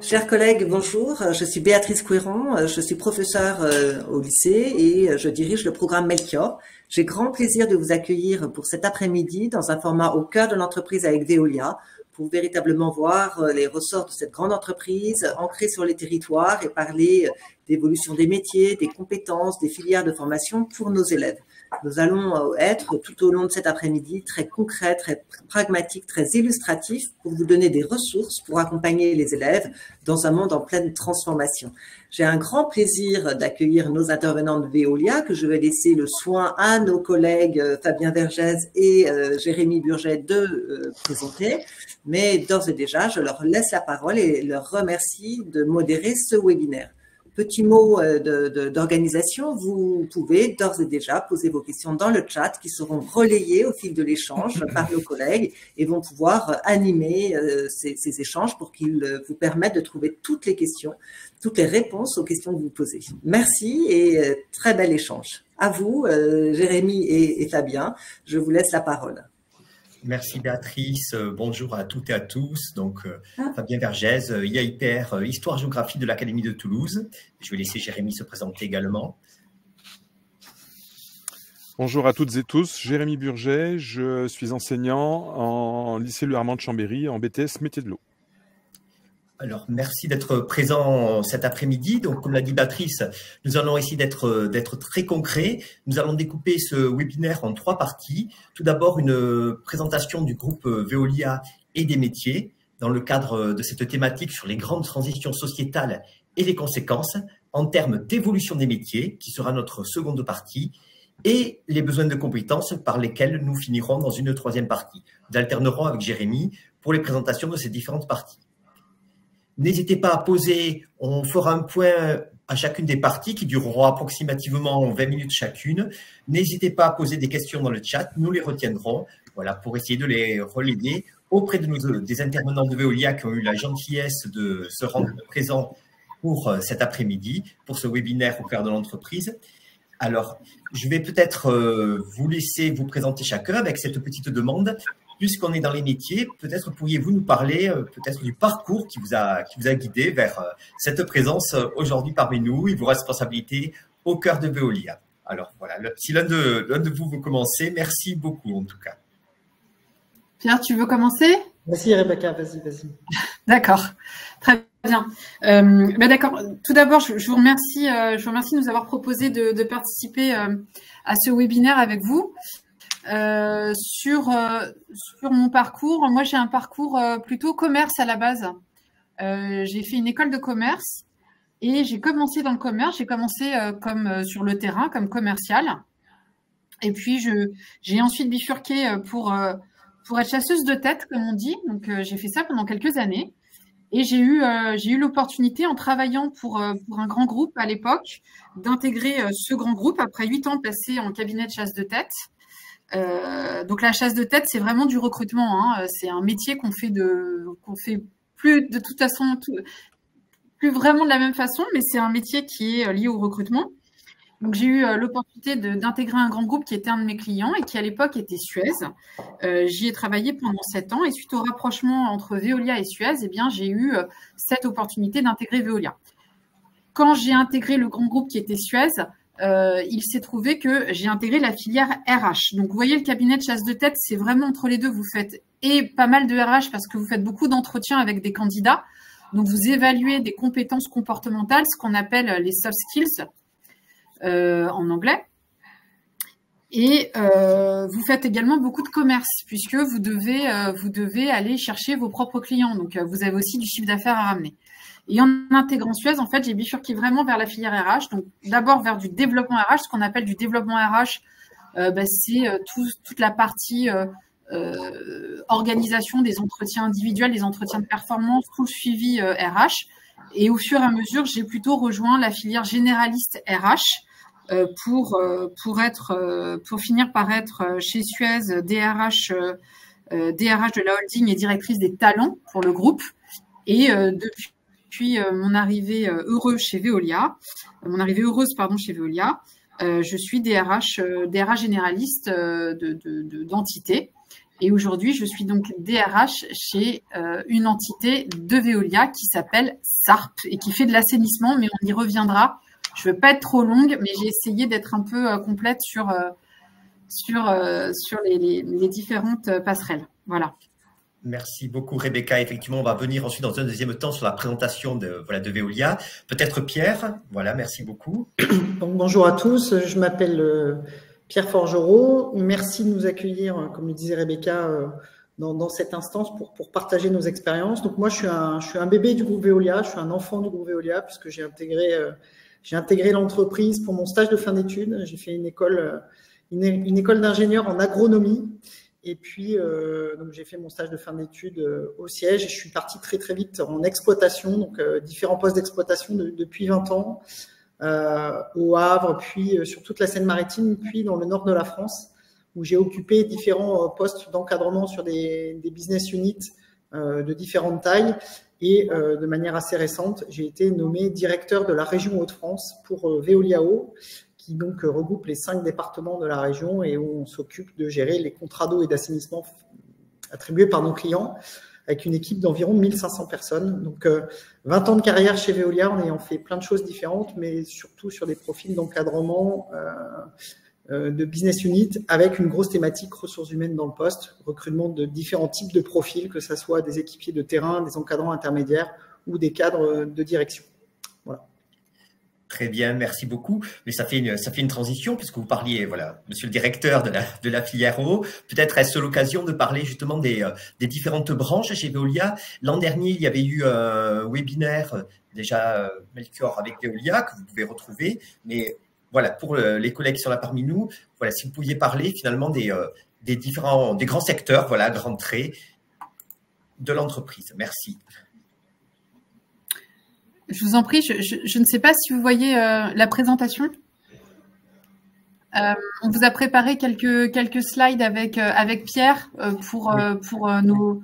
Chers collègues, bonjour. Je suis Béatrice Couéran, je suis professeure au lycée et je dirige le programme Melchior. J'ai grand plaisir de vous accueillir pour cet après-midi dans un format au cœur de l'entreprise avec Veolia pour véritablement voir les ressorts de cette grande entreprise ancrée sur les territoires et parler d'évolution des métiers, des compétences, des filières de formation pour nos élèves. Nous allons être tout au long de cet après-midi très concrets, très pragmatiques, très illustratifs pour vous donner des ressources pour accompagner les élèves dans un monde en pleine transformation. J'ai un grand plaisir d'accueillir nos intervenants de Veolia que je vais laisser le soin à nos collègues Fabien Vergès et Jérémy Burget de présenter. Mais d'ores et déjà, je leur laisse la parole et leur remercie de modérer ce webinaire. Petit mot d'organisation, vous pouvez d'ores et déjà poser vos questions dans le chat qui seront relayées au fil de l'échange par nos collègues et vont pouvoir animer ces échanges pour qu'ils vous permettent de trouver toutes les questions, toutes les réponses aux questions que vous posez. Merci et très bel échange. À vous, Jérémy et Fabien, je vous laisse la parole. Merci Béatrice, bonjour à toutes et à tous. Donc Fabien Vergès, IAIPR, Histoire-Géographie de l'Académie de Toulouse. Je vais laisser Jérémy se présenter également. Bonjour à toutes et tous, Jérémy Burget, je suis enseignant en lycée Louis Armand de Chambéry en BTS métier de l'eau. Alors, merci d'être présent cet après-midi. Donc, comme l'a dit Béatrice, nous allons essayer d'être très concrets. Nous allons découper ce webinaire en 3 parties. Tout d'abord, une présentation du groupe Veolia et des métiers dans le cadre de cette thématique sur les grandes transitions sociétales et les conséquences en termes d'évolution des métiers, qui sera notre seconde partie, et les besoins de compétences par lesquels nous finirons dans une 3e partie. Nous alternerons avec Jérémy pour les présentations de ces différentes parties. N'hésitez pas à poser, on fera un point à chacune des parties qui dureront approximativement 20 minutes chacune. N'hésitez pas à poser des questions dans le chat, nous les retiendrons, voilà, pour essayer de les relayer auprès des intervenants de Veolia qui ont eu la gentillesse de se rendre présents pour cet après-midi, pour ce webinaire au cœur de l'entreprise. Alors, je vais peut-être vous laisser vous présenter chacun avec cette petite demande. Puisqu'on est dans les métiers, peut-être pourriez-vous nous parler peut-être du parcours qui vous a guidé vers cette présence aujourd'hui parmi nous et vos responsabilités au cœur de Veolia. Alors voilà, si l'un de vous veut commencer, merci beaucoup en tout cas. Pierre, tu veux commencer? Vas-y Rebecca, vas-y. D'accord, très bien. D'accord. Tout d'abord, je vous remercie de nous avoir proposé de participer à ce webinaire avec vous. Sur mon parcours, moi j'ai un parcours plutôt commerce à la base. J'ai fait une école de commerce et j'ai commencé dans le commerce. J'ai commencé comme sur le terrain, comme commercial. Et puis j'ai ensuite bifurqué pour être chasseuse de tête, comme on dit. Donc j'ai fait ça pendant quelques années. Et j'ai eu l'opportunité, en travaillant pour un grand groupe à l'époque, d'intégrer ce grand groupe après 8 ans passés en cabinet de chasse de tête. Donc la chasse de tête, c'est vraiment du recrutement, hein. C'est un métier qu'on fait plus de toute façon, plus vraiment de la même façon, mais c'est un métier qui est lié au recrutement. Donc j'ai eu l'opportunité d'intégrer un grand groupe qui était un de mes clients et qui à l'époque était Suez. J'y ai travaillé pendant 7 ans et suite au rapprochement entre Veolia et Suez, eh bien j'ai eu cette opportunité d'intégrer Veolia. Quand j'ai intégré le grand groupe qui était Suez, il s'est trouvé que j'ai intégré la filière RH. Donc, vous voyez, le cabinet de chasse de tête, c'est vraiment entre les deux. Vous faites et pas mal de RH parce que vous faites beaucoup d'entretiens avec des candidats. Donc, vous évaluez des compétences comportementales, ce qu'on appelle les soft skills en anglais. Et vous faites également beaucoup de commerce puisque vous devez aller chercher vos propres clients. Donc, vous avez aussi du chiffre d'affaires à ramener. Et en intégrant Suez, en fait, j'ai bifurqué vraiment vers la filière RH. Donc, d'abord vers du développement RH. Ce qu'on appelle du développement RH, c'est toute la partie organisation des entretiens individuels, des entretiens de performance, tout le suivi RH. Et au fur et à mesure, j'ai plutôt rejoint la filière généraliste RH pour finir par être chez Suez DRH de la holding et directrice des talents pour le groupe. Et depuis mon arrivée heureuse chez Veolia, je suis DRH généraliste d'entité. Et aujourd'hui, je suis donc DRH chez une entité de Veolia qui s'appelle SARP et qui fait de l'assainissement, mais on y reviendra. Je ne veux pas être trop longue, mais j'ai essayé d'être un peu complète sur les différentes passerelles. Voilà. Merci beaucoup Rebecca. Effectivement, on va venir ensuite dans un deuxième temps sur la présentation de Veolia. Peut-être Pierre. Voilà, merci beaucoup. Donc, bonjour à tous. Je m'appelle Pierre Forgereau. Merci de nous accueillir, comme le disait Rebecca, dans cette instance pour partager nos expériences. Donc moi, je suis un bébé du groupe Veolia. Je suis un enfant du groupe Veolia puisque j'ai intégré l'entreprise pour mon stage de fin d'études. J'ai fait une école d'ingénieur en agronomie. Et puis, donc j'ai fait mon stage de fin d'études au siège et je suis parti très, très vite en exploitation, donc différents postes d'exploitation depuis 20 ans, au Havre, puis sur toute la Seine-Maritime, puis dans le nord de la France, où j'ai occupé différents postes d'encadrement sur des business units de différentes tailles. Et de manière assez récente, j'ai été nommé directeur de la région Hauts-de-France pour Veolia Eau, qui donc regroupe les 5 départements de la région et où on s'occupe de gérer les contrats d'eau et d'assainissement attribués par nos clients avec une équipe d'environ 1500 personnes. Donc 20 ans de carrière chez Veolia en ayant fait plein de choses différentes, mais surtout sur des profils d'encadrement de business unit avec une grosse thématique ressources humaines dans le poste, recrutement de différents types de profils, que ce soit des équipiers de terrain, des encadrants intermédiaires ou des cadres de direction. Voilà. Très bien, merci beaucoup. Mais ça fait une transition puisque vous parliez, voilà, monsieur le directeur de la filière eau. Peut-être est-ce l'occasion de parler justement des différentes branches chez Veolia. L'an dernier, il y avait eu un webinaire déjà Melchior avec Veolia que vous pouvez retrouver. Mais voilà, pour les collègues qui sont là parmi nous, voilà, si vous pouviez parler finalement des grands secteurs, voilà, grands traits de l'entreprise. Merci. Je vous en prie, je ne sais pas si vous voyez la présentation. On vous a préparé quelques slides avec Pierre pour nos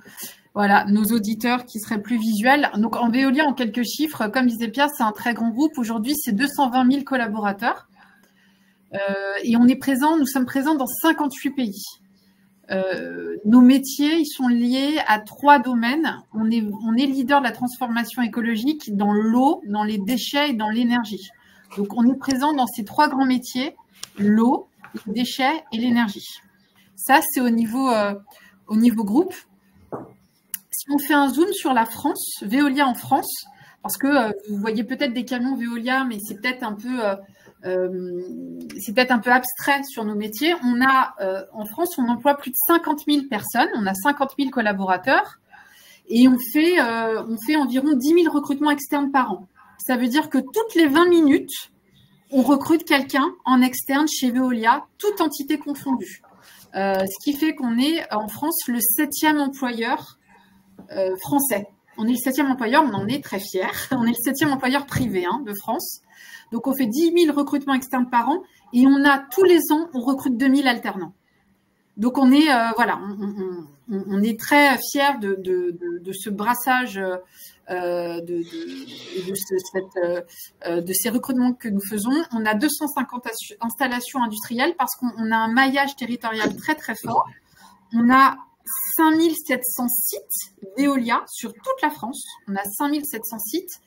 auditeurs qui seraient plus visuels. Donc en Veolia, en quelques chiffres, comme disait Pierre, c'est un très grand groupe. Aujourd'hui, c'est 220 000 collaborateurs. Et nous sommes présents dans 58 pays. Nos métiers, ils sont liés à 3 domaines. On est leader de la transformation écologique dans l'eau, dans les déchets et dans l'énergie. Donc, on est présent dans ces 3 grands métiers, l'eau, les déchets et l'énergie. Ça, c'est au niveau groupe. Si on fait un zoom sur la France, Veolia en France, parce que vous voyez peut-être des camions Veolia, mais c'est peut-être un peu abstrait sur nos métiers. On a, en France, on emploie plus de 50 000 personnes. On a 50 000 collaborateurs et on fait environ 10 000 recrutements externes par an. Ça veut dire que toutes les 20 minutes, on recrute quelqu'un en externe chez Veolia, toute entité confondue. Ce qui fait qu'on est en France le 7e employeur français. On est le 7e employeur, on en est très fiers. On est le 7e employeur privé de France. Donc, on fait 10 000 recrutements externes par an et on a tous les ans, on recrute 2 000 alternants. Donc, on est on est très fiers de ce brassage de ces recrutements que nous faisons. On a 250 installations industrielles parce qu'on a un maillage territorial très, très fort. On a 5700 sites Veolia sur toute la France. On a 5700 sites.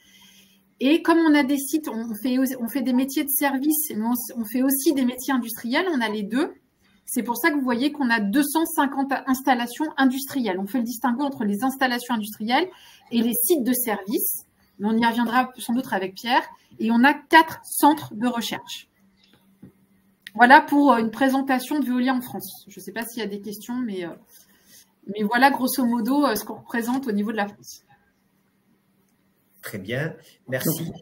Et comme on a des sites, on fait des métiers de service, mais on fait aussi des métiers industriels, on a les deux. C'est pour ça que vous voyez qu'on a 250 installations industrielles. On fait le distinguo entre les installations industrielles et les sites de service. Mais on y reviendra sans doute avec Pierre. Et on a 4 centres de recherche. Voilà pour une présentation de Veolia en France. Je ne sais pas s'il y a des questions, mais voilà grosso modo ce qu'on représente au niveau de la France. Très bien, merci.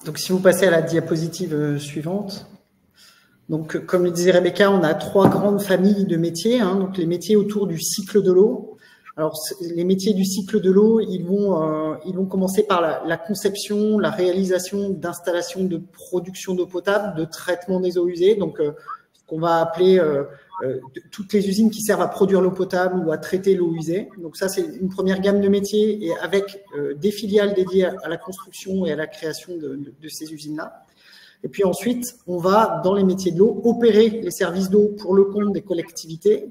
Donc, si vous passez à la diapositive suivante. Donc, comme le disait Rebecca, on a 3 grandes familles de métiers. Donc, les métiers autour du cycle de l'eau. Alors, les métiers du cycle de l'eau, ils vont commencer par la conception, la réalisation d'installations de production d'eau potable, de traitement des eaux usées. Donc, ce qu'on va appeler toutes les usines qui servent à produire l'eau potable ou à traiter l'eau usée. Donc ça, c'est une première gamme de métiers et avec des filiales dédiées à la construction et à la création de ces usines-là. Et puis ensuite, on va, dans les métiers de l'eau, opérer les services d'eau pour le compte des collectivités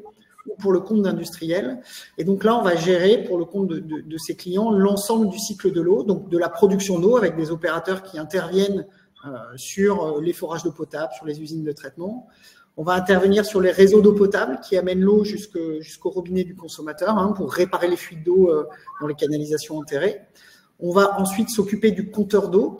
ou pour le compte d'industriels. Et donc là, on va gérer pour le compte de ces clients l'ensemble du cycle de l'eau, donc de la production d'eau avec des opérateurs qui interviennent sur les forages d'eau potable, sur les usines de traitement. On va intervenir sur les réseaux d'eau potable qui amènent l'eau jusqu'au robinet du consommateur pour réparer les fuites d'eau dans les canalisations enterrées. On va ensuite s'occuper du compteur d'eau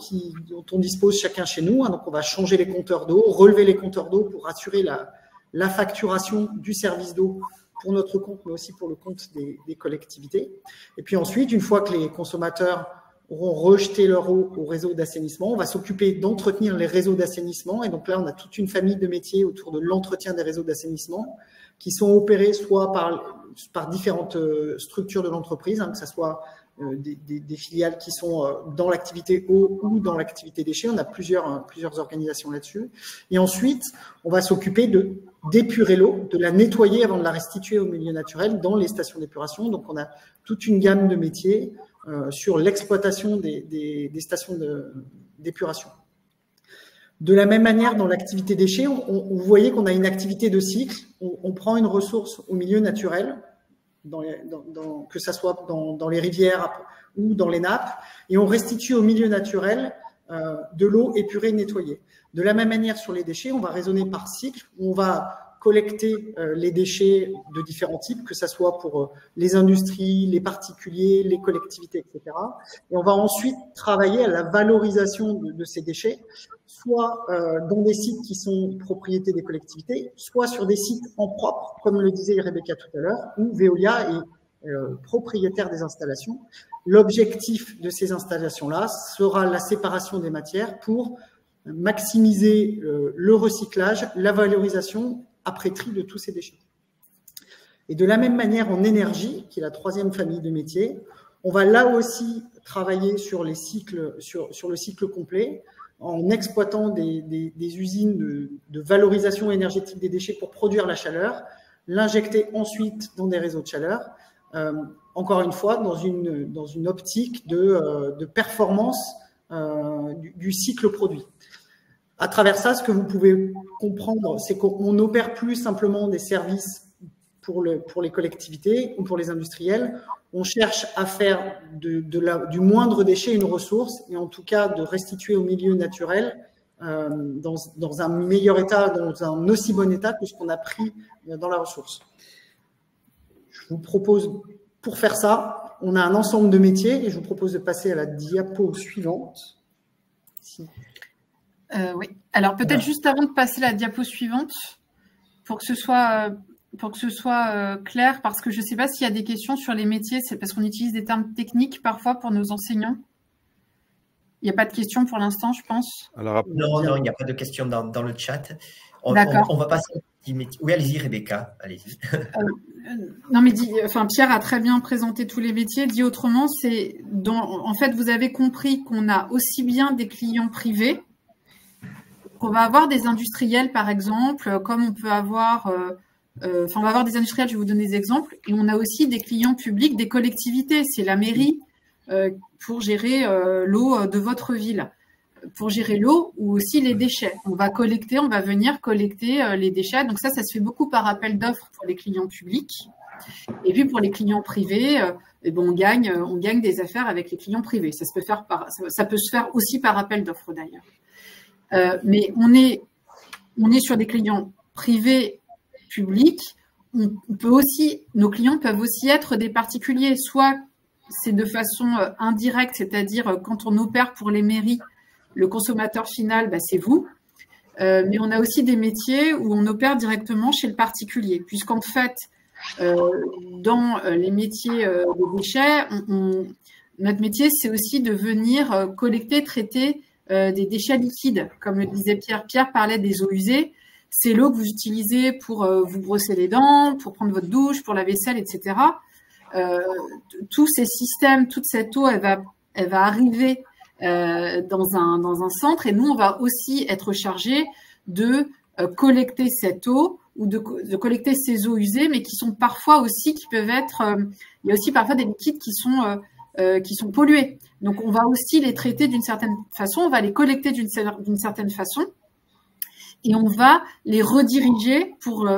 dont on dispose chacun chez nous. Donc, on va changer les compteurs d'eau, relever les compteurs d'eau pour assurer la facturation du service d'eau pour notre compte, mais aussi pour le compte des collectivités. Et puis ensuite, une fois que les consommateurs auront rejeté leur eau au réseau d'assainissement, on va s'occuper d'entretenir les réseaux d'assainissement. Et donc là, on a toute une famille de métiers autour de l'entretien des réseaux d'assainissement qui sont opérés soit par différentes structures de l'entreprise, que ce soit des filiales qui sont dans l'activité eau ou dans l'activité déchets. On a plusieurs organisations là-dessus. Et ensuite, on va s'occuper d'épurer l'eau, de la nettoyer avant de la restituer au milieu naturel dans les stations d'épuration. Donc, on a toute une gamme de métiers sur l'exploitation des stations d'épuration. De la même manière, dans l'activité déchets, vous voyez qu'on a une activité de cycle. On prend une ressource au milieu naturel, que ça soit dans les rivières ou dans les nappes, et on restitue au milieu naturel de l'eau épurée, nettoyée. De la même manière, sur les déchets, on va raisonner par cycle. On va collecter les déchets de différents types, que ça soit pour les industries, les particuliers, les collectivités, etc. Et on va ensuite travailler à la valorisation de ces déchets, soit dans des sites qui sont propriété des collectivités, soit sur des sites en propre, comme le disait Rebecca tout à l'heure, où Veolia est propriétaire des installations. L'objectif de ces installations-là sera la séparation des matières pour maximiser le recyclage, la valorisation après tri de tous ces déchets. Et de la même manière, en énergie, qui est la troisième famille de métiers, on va là aussi travailler sur les cycles, sur le cycle complet, en exploitant des usines de valorisation énergétique des déchets pour produire la chaleur, l'injecter ensuite dans des réseaux de chaleur, encore une fois, dans une optique de performance du cycle produit. À travers ça, ce que vous pouvez comprendre, c'est qu'on n'opère plus simplement des services pour les collectivités ou pour les industriels. On cherche à faire du moindre déchet une ressource, et en tout cas de restituer au milieu naturel dans un meilleur état, dans un aussi bon état que ce qu'on a pris dans la ressource. Je vous propose, pour faire ça, on a un ensemble de métiers, et je vous propose de passer à la diapo suivante. Ici. Oui. Alors peut-être juste avant de passer à la diapo suivante, pour que ce soit clair, parce que je ne sais pas s'il y a des questions sur les métiers, c'est parce qu'on utilise des termes techniques parfois pour nos enseignants. Il n'y a pas de questions pour l'instant, je pense. Alors, non, il n'y a pas de questions dans le chat. D'accord. On va passer au petit métier. Oui, allez-y, Rebecca, allez-y. Non, mais Pierre a très bien présenté tous les métiers. Dit autrement, en fait, vous avez compris qu'on a aussi bien des clients privés, qu'on va avoir des industriels, par exemple, comme on peut avoir... on va avoir des industriels, je vais vous donner des exemples, et on a aussi des clients publics, des collectivités. C'est la mairie pour gérer l'eau de votre ville, pour gérer l'eau ou aussi les déchets. On va venir collecter les déchets. Donc ça se fait beaucoup par appel d'offres pour les clients publics. Et puis pour les clients privés, on gagne des affaires avec les clients privés. Ça peut se faire aussi par appel d'offres d'ailleurs. Mais on est sur des clients privés publics. Nos clients peuvent aussi être des particuliers, soit c'est de façon indirecte, c'est-à-dire quand on opère pour les mairies, le consommateur final, c'est vous. Mais on a aussi des métiers où on opère directement chez le particulier, puisqu'en fait, dans les métiers de déchets, notre métier, c'est aussi de venir collecter, traiter des déchets liquides. Comme le disait Pierre. Pierre parlait des eaux usées. C'est l'eau que vous utilisez pour vous brosser les dents, pour prendre votre douche, pour la vaisselle, etc. Tous ces systèmes, toute cette eau, elle va arriver dans un centre, et nous, on va aussi être chargé de collecter cette eau ou de collecter ces eaux usées, mais qui sont parfois aussi, qui peuvent être... il y a aussi parfois des liquides qui sont pollués. Donc, on va aussi les traiter d'une certaine façon, on va les collecter d'une certaine façon. et on va les rediriger pour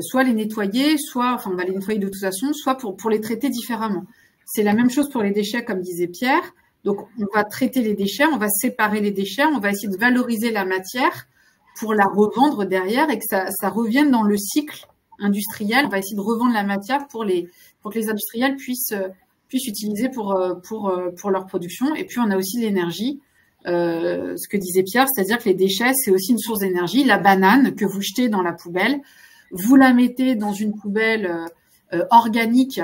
soit les nettoyer, soit, enfin, on va les nettoyer de toute façon, soit pour les traiter différemment. C'est la même chose pour les déchets, comme disait Pierre. Donc, on va traiter les déchets, on va séparer les déchets, on va essayer de valoriser la matière pour la revendre derrière et que ça revienne dans le cycle industriel. On va essayer de revendre la matière pour que les industriels puissent utiliser pour leur production. Et puis, on a aussi l'énergie, ce que disait Pierre, c'est-à-dire que les déchets, c'est aussi une source d'énergie. La banane que vous jetez dans la poubelle, vous la mettez dans une poubelle organique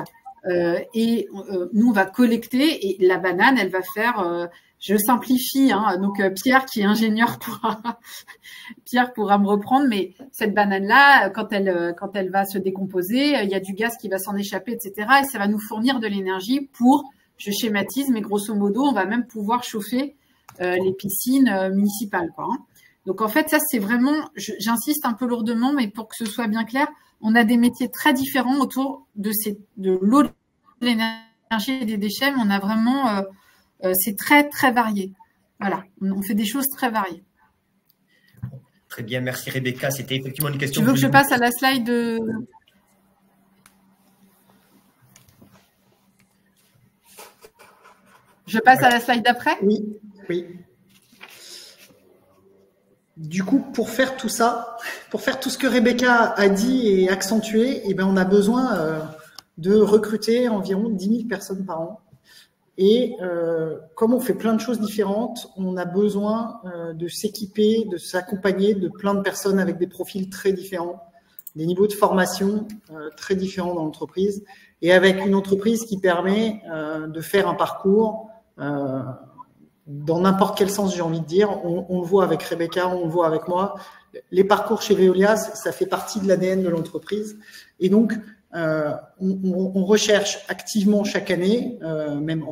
et nous, on va collecter et la banane, elle va faire... je simplifie, hein, donc Pierre qui est ingénieur Pierre pourra me reprendre, mais cette banane-là, quand elle va se décomposer, il y a du gaz qui va s'en échapper, etc. Et ça va nous fournir de l'énergie pour, je schématise, mais grosso modo, on va même pouvoir chauffer les piscines municipales, quoi. Hein. Donc en fait, ça c'est vraiment, j'insiste un peu lourdement, mais pour que ce soit bien clair, on a des métiers très différents autour de l'eau, de l'énergie et des déchets, mais on a vraiment c'est très, très varié. Voilà, on fait des choses très variées. Très bien, merci Rebecca. C'était effectivement une question. Tu veux que je passe à la slide de... Je passe à la slide d'après? Oui, oui. Du coup, pour faire tout ça, pour faire tout ce que Rebecca a dit et accentué, eh ben, on a besoin de recruter environ 10 000 personnes par an. Et comme on fait plein de choses différentes, on a besoin de s'équiper, de s'accompagner de plein de personnes avec des profils très différents, des niveaux de formation très différents dans l'entreprise, et avec une entreprise qui permet de faire un parcours dans n'importe quel sens, j'ai envie de dire. On le voit avec Rebecca, on le voit avec moi. Les parcours chez Veolia, ça fait partie de l'ADN de l'entreprise. Et donc, on recherche activement chaque année, même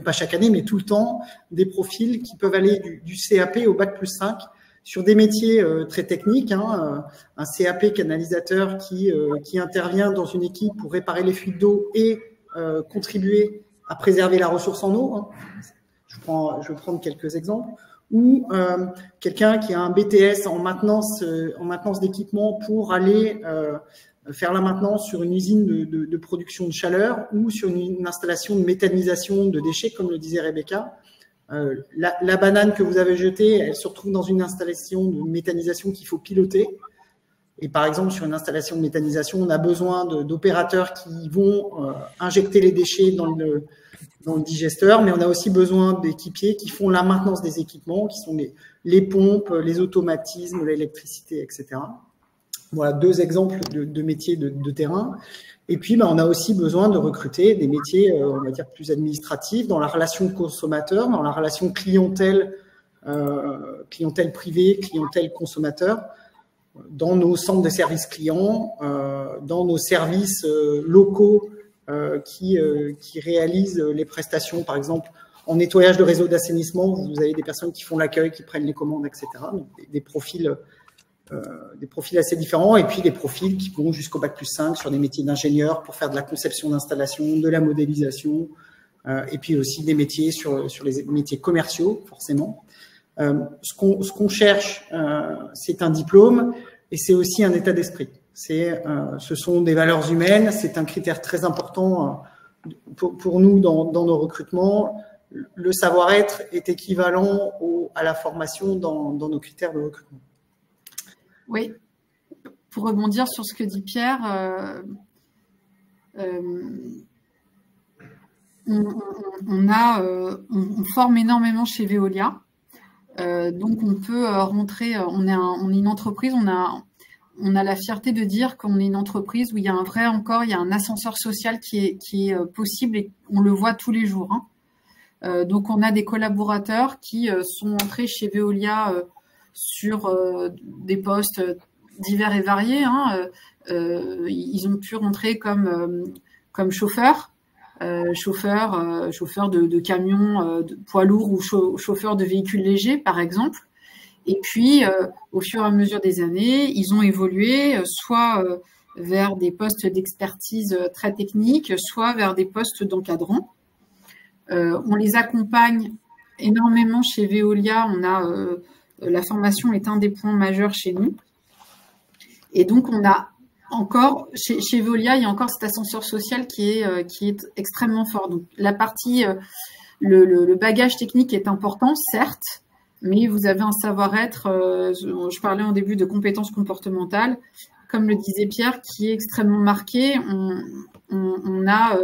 pas chaque année, mais tout le temps, des profils qui peuvent aller du CAP au Bac+5 sur des métiers très techniques. Hein, un CAP canalisateur qui intervient dans une équipe pour réparer les fuites d'eau et contribuer à préserver la ressource en eau. Hein. Je vais prendre quelques exemples. Ou quelqu'un qui a un BTS en maintenance d'équipement pour aller faire la maintenance sur une usine de production de chaleur ou sur une installation de méthanisation de déchets, comme le disait Rebecca. La banane que vous avez jetée, elle se retrouve dans une installation de méthanisation qu'il faut piloter. Et par exemple, sur une installation de méthanisation, on a besoin d'opérateurs qui vont injecter les déchets dans le digesteur, mais on a aussi besoin d'équipiers qui font la maintenance des équipements, qui sont les pompes, les automatismes, l'électricité, etc. Voilà 2 exemples de métiers de terrain. Et puis, on a aussi besoin de recruter des métiers, on va dire, plus administratifs, dans la relation consommateur, dans la relation clientèle privée, clientèle consommateur, dans nos centres de services clients, dans nos services locaux qui réalisent les prestations, par exemple, en nettoyage de réseau d'assainissement. Vous avez des personnes qui font l'accueil, qui prennent les commandes, etc. Donc, des profils assez différents, et puis des profils qui vont jusqu'au Bac+5 sur des métiers d'ingénieur pour faire de la conception d'installation, de la modélisation, et puis aussi des métiers sur les métiers commerciaux, forcément. Ce qu'on cherche, c'est un diplôme et c'est aussi un état d'esprit. Ce sont des valeurs humaines, c'est un critère très important pour nous dans nos recrutements. Le savoir-être est équivalent à la formation dans nos critères de recrutement. Oui, pour rebondir sur ce que dit Pierre, on forme énormément chez Veolia. Donc on peut rentrer, on est une entreprise, on a la fierté de dire qu'on est une entreprise où il y a il y a un ascenseur social qui est possible et on le voit tous les jours. Hein. Donc on a des collaborateurs qui sont entrés chez Veolia sur des postes divers et variés. Hein. Ils ont pu rentrer comme chauffeurs. Chauffeur de camions, de poids lourds ou chauffeur de véhicules légers, par exemple. Et puis, au fur et à mesure des années, ils ont évolué soit vers des postes d'expertise très techniques, soit vers des postes d'encadrant. On les accompagne énormément chez Veolia. On a la formation est un des points majeurs chez nous. Et donc, on a encore, chez Veolia, il y a encore cet ascenseur social qui est extrêmement fort. Donc, la partie, le bagage technique est important, certes, mais vous avez un savoir-être, je parlais en début de compétences comportementales, comme le disait Pierre, qui est extrêmement marqué. On a,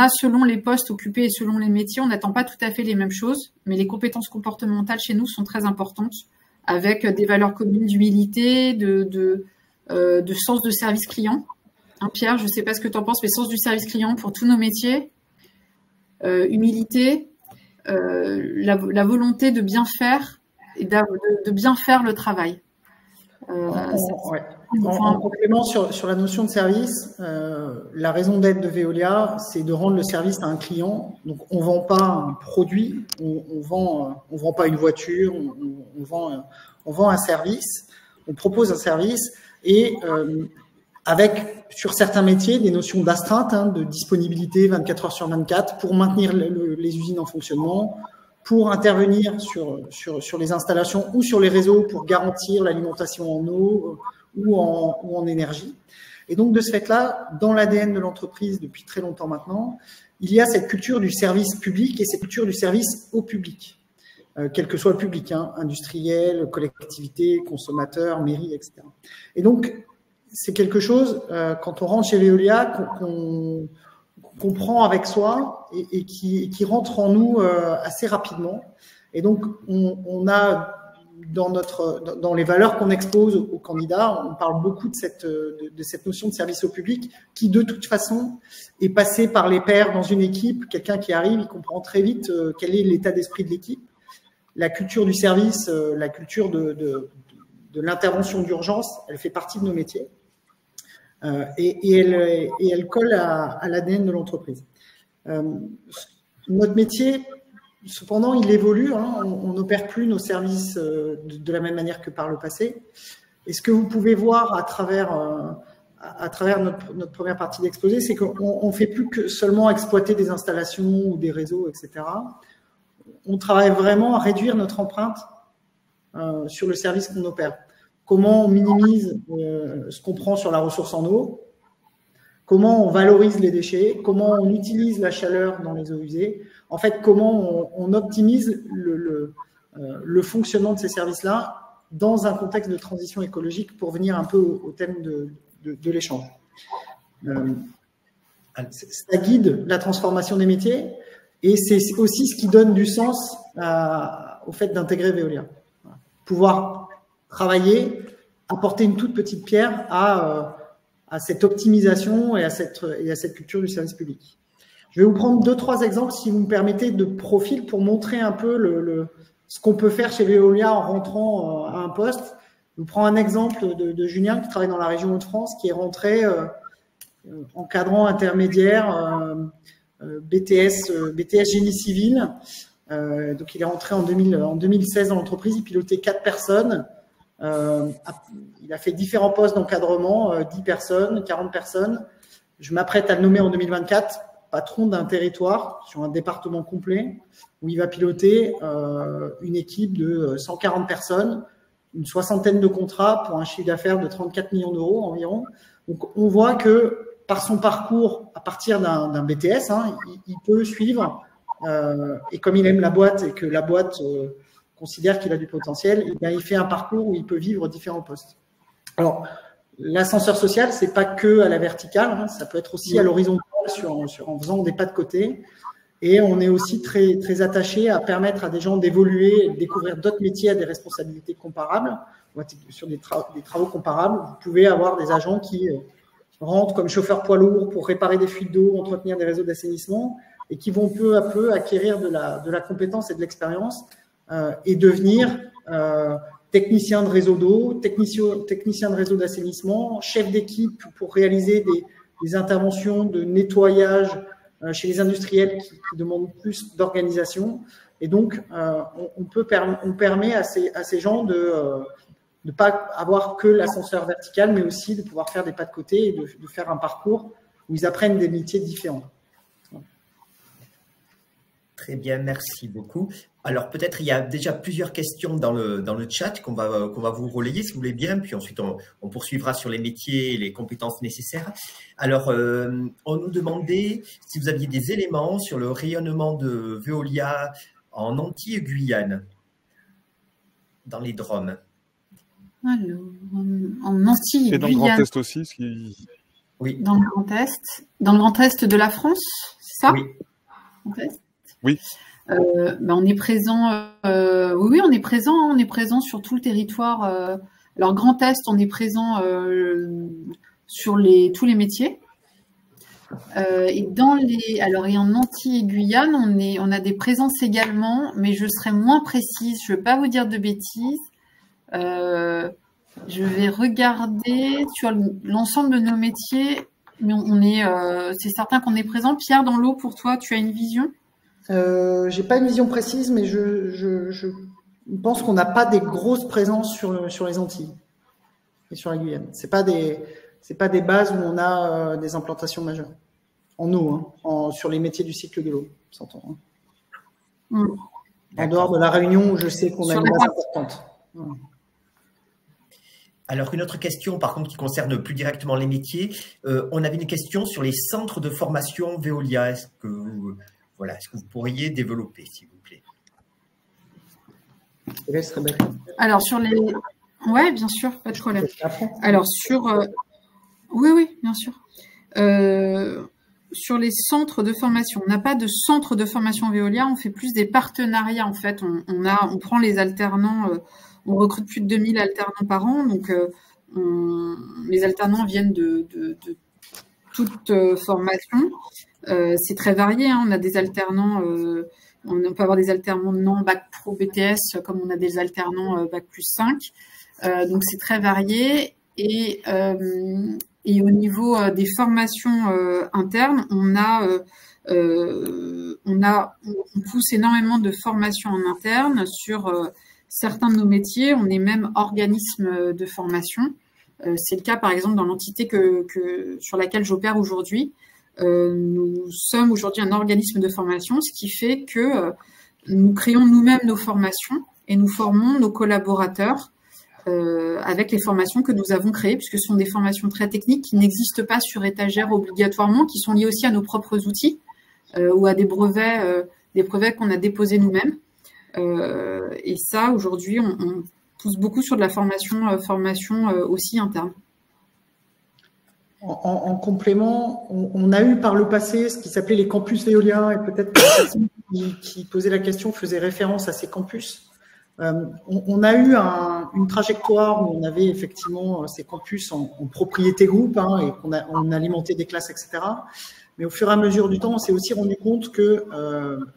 selon les postes occupés et selon les métiers, on n'attend pas tout à fait les mêmes choses, mais les compétences comportementales chez nous sont très importantes, avec des valeurs communes d'humilité, de sens de service client. Hein, Pierre, je ne sais pas ce que tu en penses, mais sens du service client pour tous nos métiers, humilité, la volonté de bien faire et de bien faire le travail. En complément sur la notion de service, la raison d'être de Veolia, c'est de rendre le service à un client. Donc, on vend pas un produit, on vend pas une voiture, on vend un service, on propose un service et avec, sur certains métiers, des notions d'astreinte, de disponibilité 24 heures sur 24 pour maintenir les usines en fonctionnement, pour intervenir sur les installations ou sur les réseaux pour garantir l'alimentation en eau ou en énergie. Et donc, de ce fait-là, dans l'ADN de l'entreprise depuis très longtemps maintenant, il y a cette culture du service public et cette culture du service au public, quel que soit le public, industriel, collectivité, consommateur, mairie, etc. Et donc, c'est quelque chose, quand on rentre chez Veolia, qu'on prend avec soi et qui rentre en nous assez rapidement. Et donc, on a dans les valeurs qu'on expose aux candidats, on parle beaucoup de cette notion de service au public qui, de toute façon, est passée par les pairs dans une équipe. Quelqu'un qui arrive, il comprend très vite quel est l'état d'esprit de l'équipe. La culture du service, la culture de l'intervention d'urgence, elle fait partie de nos métiers. Et elle colle à l'ADN de l'entreprise. Notre métier, cependant, il évolue. On n'opère plus nos services de la même manière que par le passé. Et ce que vous pouvez voir à travers notre première partie d'exposé, c'est qu'on ne fait plus que seulement exploiter des installations ou des réseaux, etc. On travaille vraiment à réduire notre empreinte sur le service qu'on opère. Comment on minimise ce qu'on prend sur la ressource en eau, comment on valorise les déchets, comment on utilise la chaleur dans les eaux usées, en fait, comment on optimise le fonctionnement de ces services-là dans un contexte de transition écologique pour venir un peu au thème de l'échange. Ça guide la transformation des métiers et c'est aussi ce qui donne du sens au fait d'intégrer Veolia. Pouvoir travailler, apporter une toute petite pierre à cette optimisation et à cette culture du service public. Je vais vous prendre 2-3 exemples, si vous me permettez, de profil pour montrer un peu ce qu'on peut faire chez Veolia en rentrant à un poste. Je vous prends un exemple de Julien qui travaille dans la région Hauts-de-France, qui est rentré encadrant intermédiaire BTS Génie Civil. Donc, il est rentré en 2016 dans l'entreprise, il pilotait 4 personnes. Il a fait différents postes d'encadrement, 10 personnes, 40 personnes. Je m'apprête à le nommer en 2024 patron d'un territoire sur un département complet où il va piloter une équipe de 140 personnes, une 60aine de contrats pour un chiffre d'affaires de 34 millions d'euros environ. Donc, on voit que par son parcours, à partir d'un BTS, il peut suivre et comme il aime la boîte et que la boîte considère qu'il a du potentiel, il fait un parcours où il peut vivre différents postes. Alors, l'ascenseur social, c'est pas que à la verticale, ça peut être aussi à l'horizontale en faisant des pas de côté. Et on est aussi très, très attaché à permettre à des gens d'évoluer, de découvrir d'autres métiers à des responsabilités comparables, sur des travaux comparables. Vous pouvez avoir des agents qui rentrent comme chauffeurs poids lourds pour réparer des fuites d'eau, entretenir des réseaux d'assainissement et qui vont peu à peu acquérir de la compétence et de l'expérience et devenir technicien de réseau d'eau, technicien de réseau d'assainissement, chef d'équipe pour réaliser des interventions de nettoyage chez les industriels qui demandent plus d'organisation. Et donc, on permet à ces gens de ne pas avoir que l'ascenseur vertical, mais aussi de pouvoir faire des pas de côté et de faire un parcours où ils apprennent des métiers différents. Très bien, merci beaucoup. Alors peut-être il y a déjà plusieurs questions dans le chat qu'on va vous relayer si vous voulez bien, puis ensuite on poursuivra sur les métiers et les compétences nécessaires. Alors on nous demandait si vous aviez des éléments sur le rayonnement de Veolia en Antilles-Guyane, dans les Drom. Alors, en Antilles, et dans le Grand Est aussi, oui. Dans le Grand Est, dans le Grand Est de la France, c'est ça? Oui. Oui. On est présent. Oui, on est présent. On est présent sur tout le territoire. Alors Grand Est, on est présent sur tous les métiers. Et en Antilles et Guyane, on a des présences également, mais je serai moins précise. Je ne veux pas vous dire de bêtises. Je vais regarder sur l'ensemble de nos métiers, mais c'est certain qu'on est présent. Pierre, dans l'eau, pour toi, tu as une vision? J'ai pas une vision précise, mais je pense qu'on n'a pas des grosses présences sur les Antilles et sur la Guyane. C'est pas des bases où on a des implantations majeures en eau, hein, sur les métiers du cycle de l'eau, s'entend. Hein. En dehors de la Réunion, où je sais qu'on a une base importante. Alors, une autre question, par contre, qui concerne plus directement les métiers. On avait une question sur les centres de formation Veolia. Est-ce que vous pourriez développer, s'il vous plaît? Alors, Oui, bien sûr, pas de problème. Alors, Oui, bien sûr. Sur les centres de formation, on n'a pas de centre de formation Veolia, on fait plus des partenariats, en fait. On prend les alternants... on recrute plus de 2000 alternants par an, donc les alternants viennent de toute formation. C'est très varié, hein. On a des alternants, on peut avoir des alternants bac pro BTS, comme on a des alternants bac plus 5. Donc c'est très varié. Et au niveau des formations internes, on pousse énormément de formations en interne sur certains de nos métiers. On est même organisme de formation. C'est le cas, par exemple, dans l'entité sur laquelle j'opère aujourd'hui. Nous sommes aujourd'hui un organisme de formation, ce qui fait que nous créons nous-mêmes nos formations et nous formons nos collaborateurs avec les formations que nous avons créées, puisque ce sont des formations très techniques qui n'existent pas sur étagère obligatoirement, qui sont liées aussi à nos propres outils ou à des brevets qu'on a déposés nous-mêmes. Et ça, aujourd'hui, on pousse beaucoup sur de la formation aussi interne. En complément, on a eu par le passé ce qui s'appelait les campus Veolia, et peut-être que la personne qui posait la question faisait référence à ces campus. On a eu une trajectoire où on avait effectivement ces campus en propriété groupe, hein, et on alimentait des classes, etc. Mais au fur et à mesure du temps, on s'est aussi rendu compte que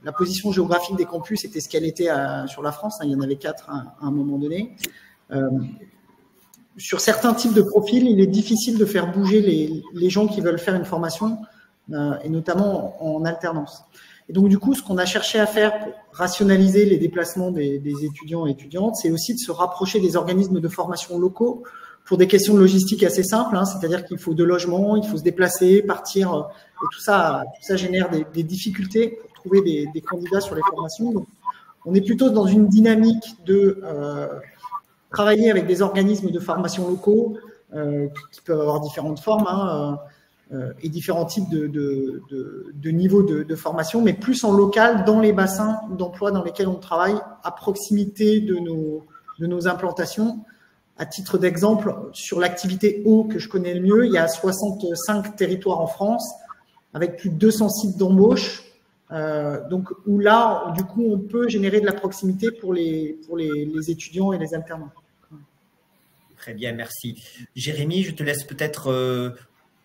la position géographique des campus était ce qu'elle était sur la France. Hein, il y en avait 4 à un moment donné. Sur certains types de profils, il est difficile de faire bouger les gens qui veulent faire une formation, et notamment en alternance. Et donc, du coup, ce qu'on a cherché à faire pour rationaliser les déplacements des étudiants et étudiantes, c'est aussi de se rapprocher des organismes de formation locaux pour des questions de logistique assez simples, hein, c'est-à-dire qu'il faut de logement, il faut se déplacer, partir, et tout ça génère des difficultés pour trouver des candidats sur les formations. Donc, on est plutôt dans une dynamique de travailler avec des organismes de formation locaux qui peuvent avoir différentes formes, hein, et différents types de niveaux de formation, mais plus en local, dans les bassins d'emploi dans lesquels on travaille, à proximité de nos implantations. À titre d'exemple, sur l'activité eau que je connais le mieux, il y a 65 territoires en France, avec plus de 200 sites d'embauche, donc où là, du coup, on peut générer de la proximité pour les étudiants et les alternants. Très bien, merci. Jérémy, je te laisse peut-être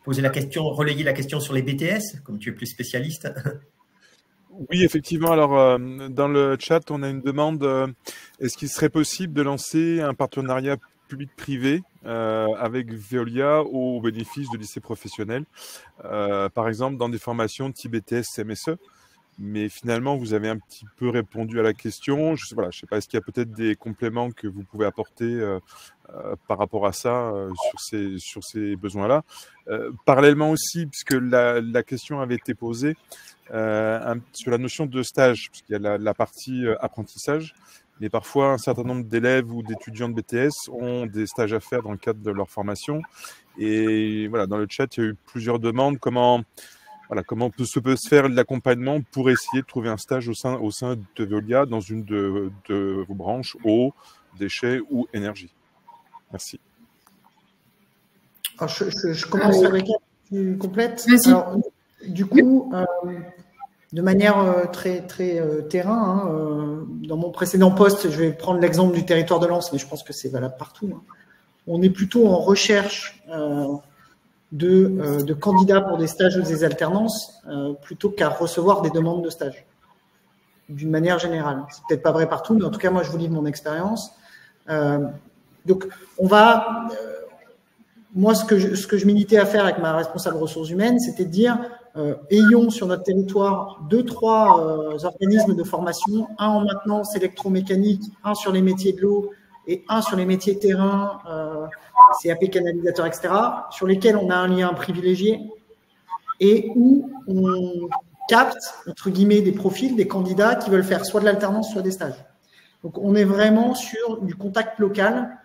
relayer la question sur les BTS, comme tu es plus spécialiste. Oui, effectivement. Alors, dans le chat, on a une demande. Est-ce qu'il serait possible de lancer un partenariat public-privé avec Veolia au bénéfice de lycées professionnels, par exemple dans des formations type BTS, MSE? Mais finalement, vous avez un petit peu répondu à la question. Je sais pas, est-ce qu'il y a peut-être des compléments que vous pouvez apporter par rapport à ça, sur ces besoins-là. Parallèlement aussi, puisque la question avait été posée sur la notion de stage, puisqu'il y a la partie apprentissage, mais parfois un certain nombre d'élèves ou d'étudiants de BTS ont des stages à faire dans le cadre de leur formation. Et voilà, dans le chat, il y a eu plusieurs demandes. Comment peut se faire l'accompagnement pour essayer de trouver un stage au sein de Veolia dans une de vos branches, eau, déchets ou énergie? Merci. Alors, je commence avec une complète. Alors, du coup, de manière très terrain, dans mon précédent poste, je vais prendre l'exemple du territoire de Lens, mais je pense que c'est valable partout. On est plutôt en recherche de candidats pour des stages ou des alternances plutôt qu'à recevoir des demandes de stage, d'une manière générale. C'est peut-être pas vrai partout, mais en tout cas, moi, je vous livre mon expérience. Donc, moi, ce que je militais à faire avec ma responsable ressources humaines, c'était de dire, ayons sur notre territoire 2-3 organismes de formation, un en maintenance électromécanique, un sur les métiers de l'eau et un sur les métiers terrain, CAP canalisateur, etc., sur lesquels on a un lien privilégié et où on capte, entre guillemets, des profils, des candidats qui veulent faire soit de l'alternance, soit des stages. Donc, on est vraiment sur du contact local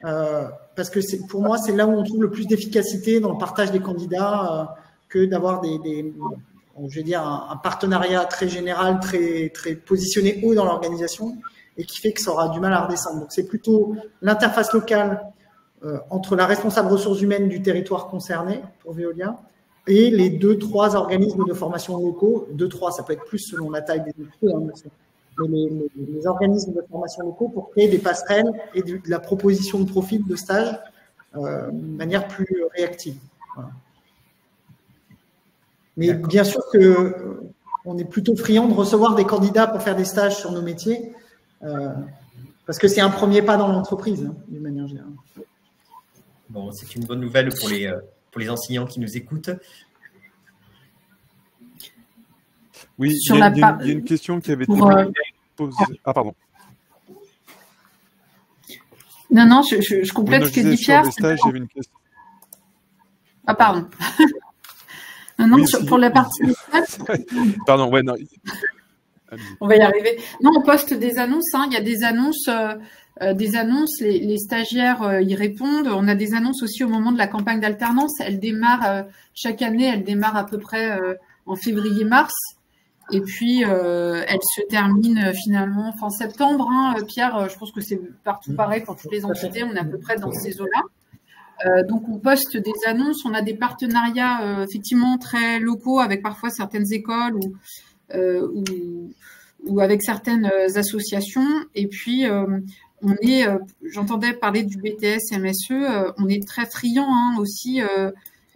parce que pour moi, c'est là où on trouve le plus d'efficacité dans le partage des candidats que d'avoir je vais dire, un partenariat très général, très positionné haut dans l'organisation et qui fait que ça aura du mal à redescendre. Donc, c'est plutôt l'interface locale entre la responsable ressources humaines du territoire concerné pour Veolia et les 2-3 organismes de formation locaux. 2-3, ça peut être plus selon la taille des équipes, mais les organismes de formation locaux pour créer des passerelles et de la proposition de profil de stage de manière plus réactive. Voilà. Mais bien sûr qu'on est plutôt friand de recevoir des candidats pour faire des stages sur nos métiers parce que c'est un premier pas dans l'entreprise, d'une manière générale. Bon, c'est une bonne nouvelle pour les enseignants qui nous écoutent. Oui, il y a une question qui avait été posée. Ah, pardon. Non, je complète ce que dit Pierre. Sur les stages, il y avait une question. Ah, pardon. Non, oui, pour la partie des stages. Pardon, ouais, non. On va y arriver. Non, on poste des annonces. Il y a des annonces. Les stagiaires y répondent. On a des annonces aussi au moment de la campagne d'alternance. Elle démarre chaque année, elle démarre à peu près en février-mars. Et puis, elle se termine finalement fin septembre. Pierre, je pense que c'est partout pareil pour toutes les entités. On est à peu près dans ces eaux-là. Donc, on poste des annonces. On a des partenariats effectivement très locaux avec parfois certaines écoles ou avec certaines associations. Et puis, j'entendais parler du BTS MSE, on est très friand aussi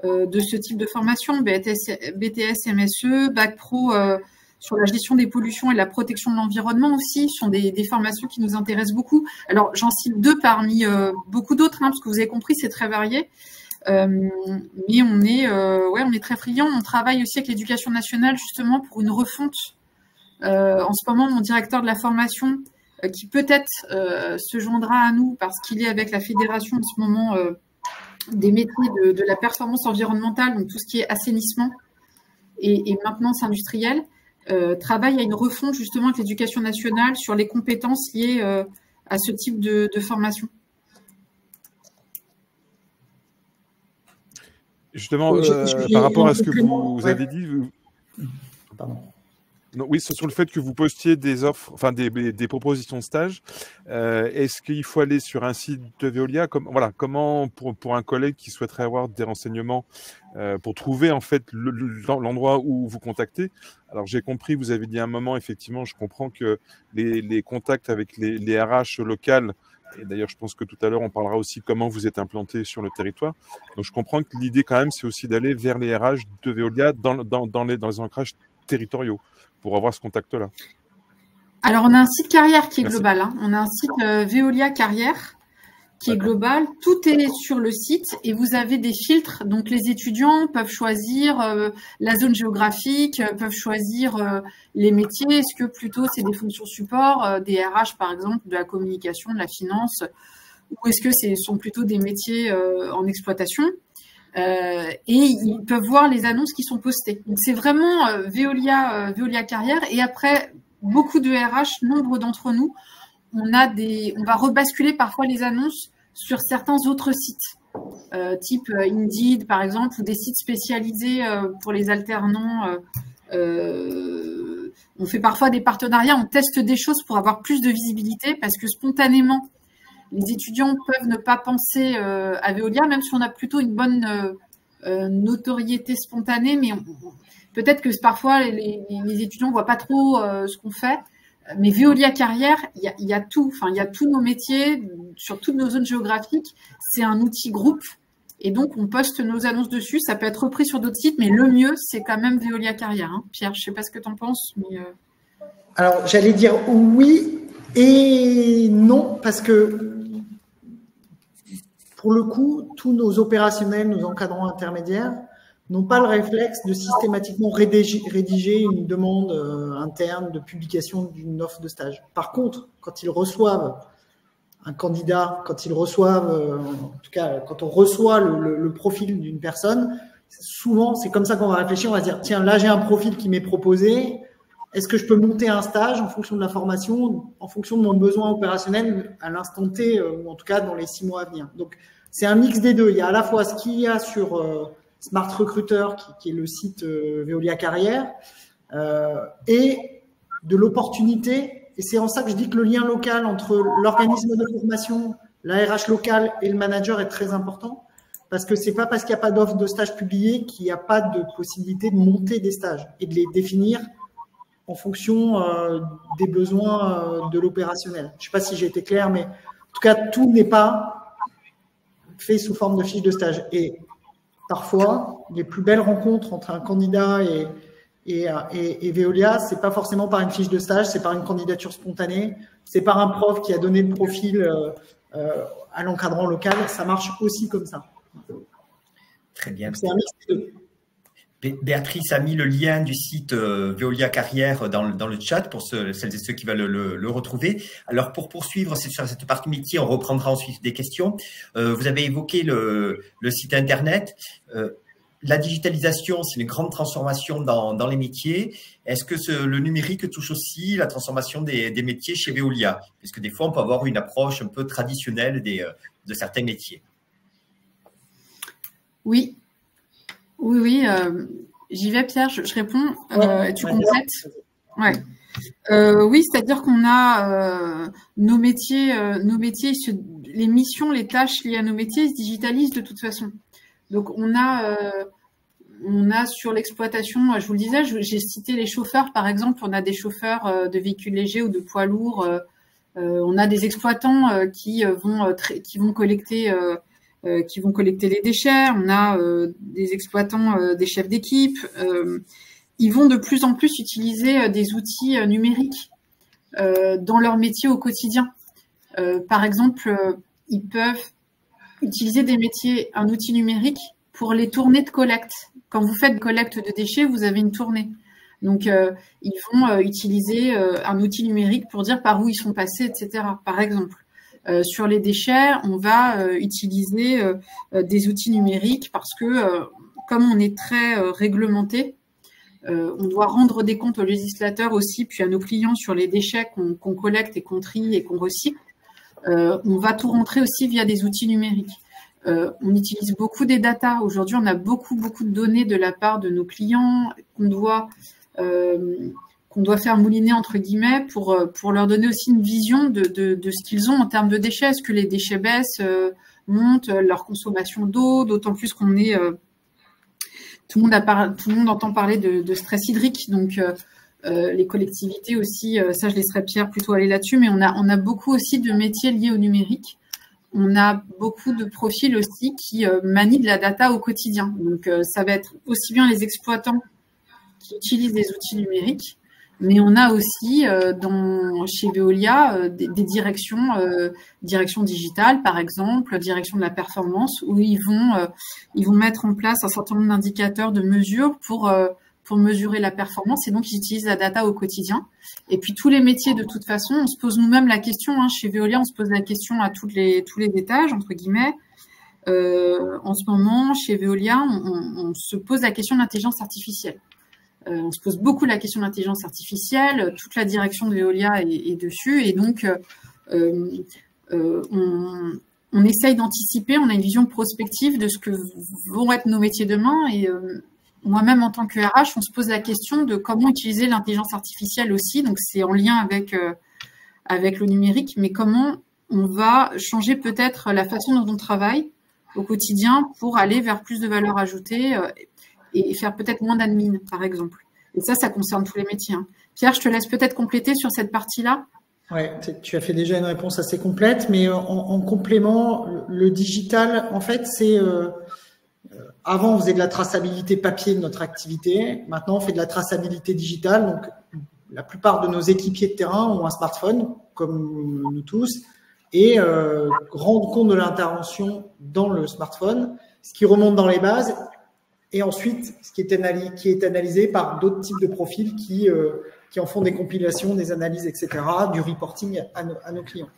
de ce type de formation, BTS MSE, Bac Pro sur la gestion des pollutions et la protection de l'environnement aussi, sont des formations qui nous intéressent beaucoup. Alors, j'en cite 2 parmi beaucoup d'autres, parce que vous avez compris, c'est très varié. Mais on est très friand. On travaille aussi avec l'éducation nationale justement pour une refonte. En ce moment, mon directeur de la formation qui peut-être se joindra à nous parce qu'il est avec la fédération en ce moment des métiers de la performance environnementale, donc tout ce qui est assainissement et maintenance industrielle, travaille à une refonte justement avec l'éducation nationale sur les compétences liées à ce type de formation. Justement, par rapport à ce que vous avez dit... Pardon. Non, oui, sur le fait que vous postiez des offres, enfin des propositions de stage, est-ce qu'il faut aller sur un site de Veolia comment pour un collègue qui souhaiterait avoir des renseignements pour trouver en fait l'endroit où vous contactez? Alors j'ai compris, vous avez dit à un moment, effectivement, je comprends que les contacts avec les RH locales, et d'ailleurs je pense que tout à l'heure on parlera aussi comment vous êtes implanté sur le territoire. Donc je comprends que l'idée quand même c'est aussi d'aller vers les RH de Veolia dans les ancrages territoriaux, pour avoir ce contact-là. Alors, on a un site carrière qui est global. On a un site Veolia Carrière qui est global. Tout est sur le site et vous avez des filtres. Donc, les étudiants peuvent choisir la zone géographique, peuvent choisir les métiers. Est-ce que plutôt c'est des fonctions support, des RH par exemple, de la communication, de la finance, ou est-ce que ce sont plutôt des métiers en exploitation? Et ils peuvent voir les annonces qui sont postées. Donc, c'est vraiment Veolia Carrière. Et après, beaucoup de RH, nombre d'entre nous, on va rebasculer parfois les annonces sur certains autres sites, type Indeed par exemple, ou des sites spécialisés pour les alternants. On fait parfois des partenariats, on teste des choses pour avoir plus de visibilité, parce que spontanément, les étudiants peuvent ne pas penser à Veolia, même si on a plutôt une bonne notoriété spontanée, mais peut-être que parfois les étudiants ne voient pas trop ce qu'on fait. Mais Veolia Carrière, il y a tout, enfin il y a tous nos métiers sur toutes nos zones géographiques. C'est un outil groupe et donc on poste nos annonces dessus. Ça peut être repris sur d'autres sites, mais le mieux c'est quand même Veolia Carrière. Hein. Pierre, je sais pas ce que tu en penses, mais alors j'allais dire oui et non, parce que pour le coup, tous nos opérationnels, nos encadrants intermédiaires n'ont pas le réflexe de systématiquement rédiger une demande interne de publication d'une offre de stage. Par contre, quand ils reçoivent un candidat, quand ils reçoivent, en tout cas, quand on reçoit le profil d'une personne, souvent, c'est comme ça qu'on va réfléchir. On va se dire, tiens, là, j'ai un profil qui m'est proposé. Est-ce que je peux monter un stage en fonction de la formation, en fonction de mon besoin opérationnel à l'instant T, ou en tout cas dans les 6 mois à venir. Donc, c'est un mix des deux. Il y a à la fois ce qu'il y a sur Smart Recruiter, qui est le site Veolia Carrière, et de l'opportunité. Et c'est en ça que je dis que le lien local entre l'organisme de formation, la RH locale et le manager est très important, parce que c'est pas parce qu'il n'y a pas d'offre de stage publiée qu'il n'y a pas de possibilité de monter des stages et de les définir en fonction des besoins de l'opérationnel. Je ne sais pas si j'ai été clair, mais en tout cas, tout n'est pas fait sous forme de fiche de stage. Et parfois, les plus belles rencontres entre un candidat et Veolia, c'est pas forcément par une fiche de stage, c'est par une candidature spontanée, c'est par un prof qui a donné le profil à l'encadrant local. Ça marche aussi comme ça. Très bien. C'est un mix de deux. Béatrice a mis le lien du site Veolia Carrière dans le chat pour celles et ceux qui veulent le retrouver. Alors, pour poursuivre sur cette partie métier, on reprendra ensuite des questions. Vous avez évoqué le site Internet. La digitalisation, c'est une grande transformation dans les métiers. Est-ce que le numérique touche aussi la transformation des métiers chez Veolia? Parce que des fois, on peut avoir une approche un peu traditionnelle de certains métiers. Oui. Oui, j'y vais Pierre, je réponds, tu complètes. Ouais. Oui, c'est-à-dire qu'on a nos métiers, les missions, les tâches liées à nos métiers se digitalisent de toute façon. Donc on a sur l'exploitation, je vous le disais, j'ai cité les chauffeurs par exemple, on a des chauffeurs de véhicules légers ou de poids lourds, on a des exploitants qui vont collecter les déchets, on a des exploitants, des chefs d'équipe. Ils vont de plus en plus utiliser des outils numériques dans leur métier au quotidien. Par exemple, ils peuvent utiliser un outil numérique pour les tournées de collecte. Quand vous faites collecte de déchets, vous avez une tournée. Donc, ils vont utiliser un outil numérique pour dire par où ils sont passés, etc. Par exemple. Sur les déchets, on va utiliser des outils numériques parce que, comme on est très réglementé, on doit rendre des comptes aux législateurs aussi, puis à nos clients sur les déchets qu'on collecte et qu'on trie et qu'on recycle. On va tout rentrer aussi via des outils numériques. On utilise beaucoup des data. Aujourd'hui, on a beaucoup de données de la part de nos clients qu'on doit faire mouliner entre guillemets pour leur donner aussi une vision de ce qu'ils ont en termes de déchets. Est-ce que les déchets baissent, montent, leur consommation d'eau, d'autant plus qu'on est tout le monde entend parler de stress hydrique, donc les collectivités aussi, ça je laisserai Pierre plutôt aller là-dessus, mais on a beaucoup aussi de métiers liés au numérique. On a beaucoup de profils aussi qui manient de la data au quotidien. Donc ça va être aussi bien les exploitants qui utilisent des outils numériques, Mais on a aussi chez Veolia des directions digitales, par exemple, direction de la performance, où ils vont mettre en place un certain nombre d'indicateurs de mesure pour mesurer la performance, et donc ils utilisent la data au quotidien. Et puis tous les métiers, de toute façon, on se pose nous-mêmes la question, chez Veolia, on se pose la question à tous les étages, entre guillemets. En ce moment, chez Veolia, on se pose la question de l'intelligence artificielle. On se pose beaucoup la question de l'intelligence artificielle, toute la direction de Veolia est dessus, et donc on essaye d'anticiper, on a une vision prospective de ce que vont être nos métiers demain, et moi-même, en tant que RH, on se pose la question de comment utiliser l'intelligence artificielle aussi. Donc, c'est en lien avec le numérique, mais comment on va changer peut-être la façon dont on travaille au quotidien pour aller vers plus de valeur ajoutée et faire peut-être moins d'admin, par exemple. Et ça concerne tous les métiers. Pierre, je te laisse peut-être compléter sur cette partie-là. Oui, tu as fait déjà une réponse assez complète, mais en complément, le digital, en fait, c'est... Avant, on faisait de la traçabilité papier de notre activité. Maintenant, on fait de la traçabilité digitale. Donc, la plupart de nos équipiers de terrain ont un smartphone, comme nous tous, et rendent compte de l'intervention dans le smartphone, ce qui remonte dans les bases, et ensuite, ce qui est analysé par d'autres types de profils qui en font des compilations, des analyses, etc., du reporting à nos clients.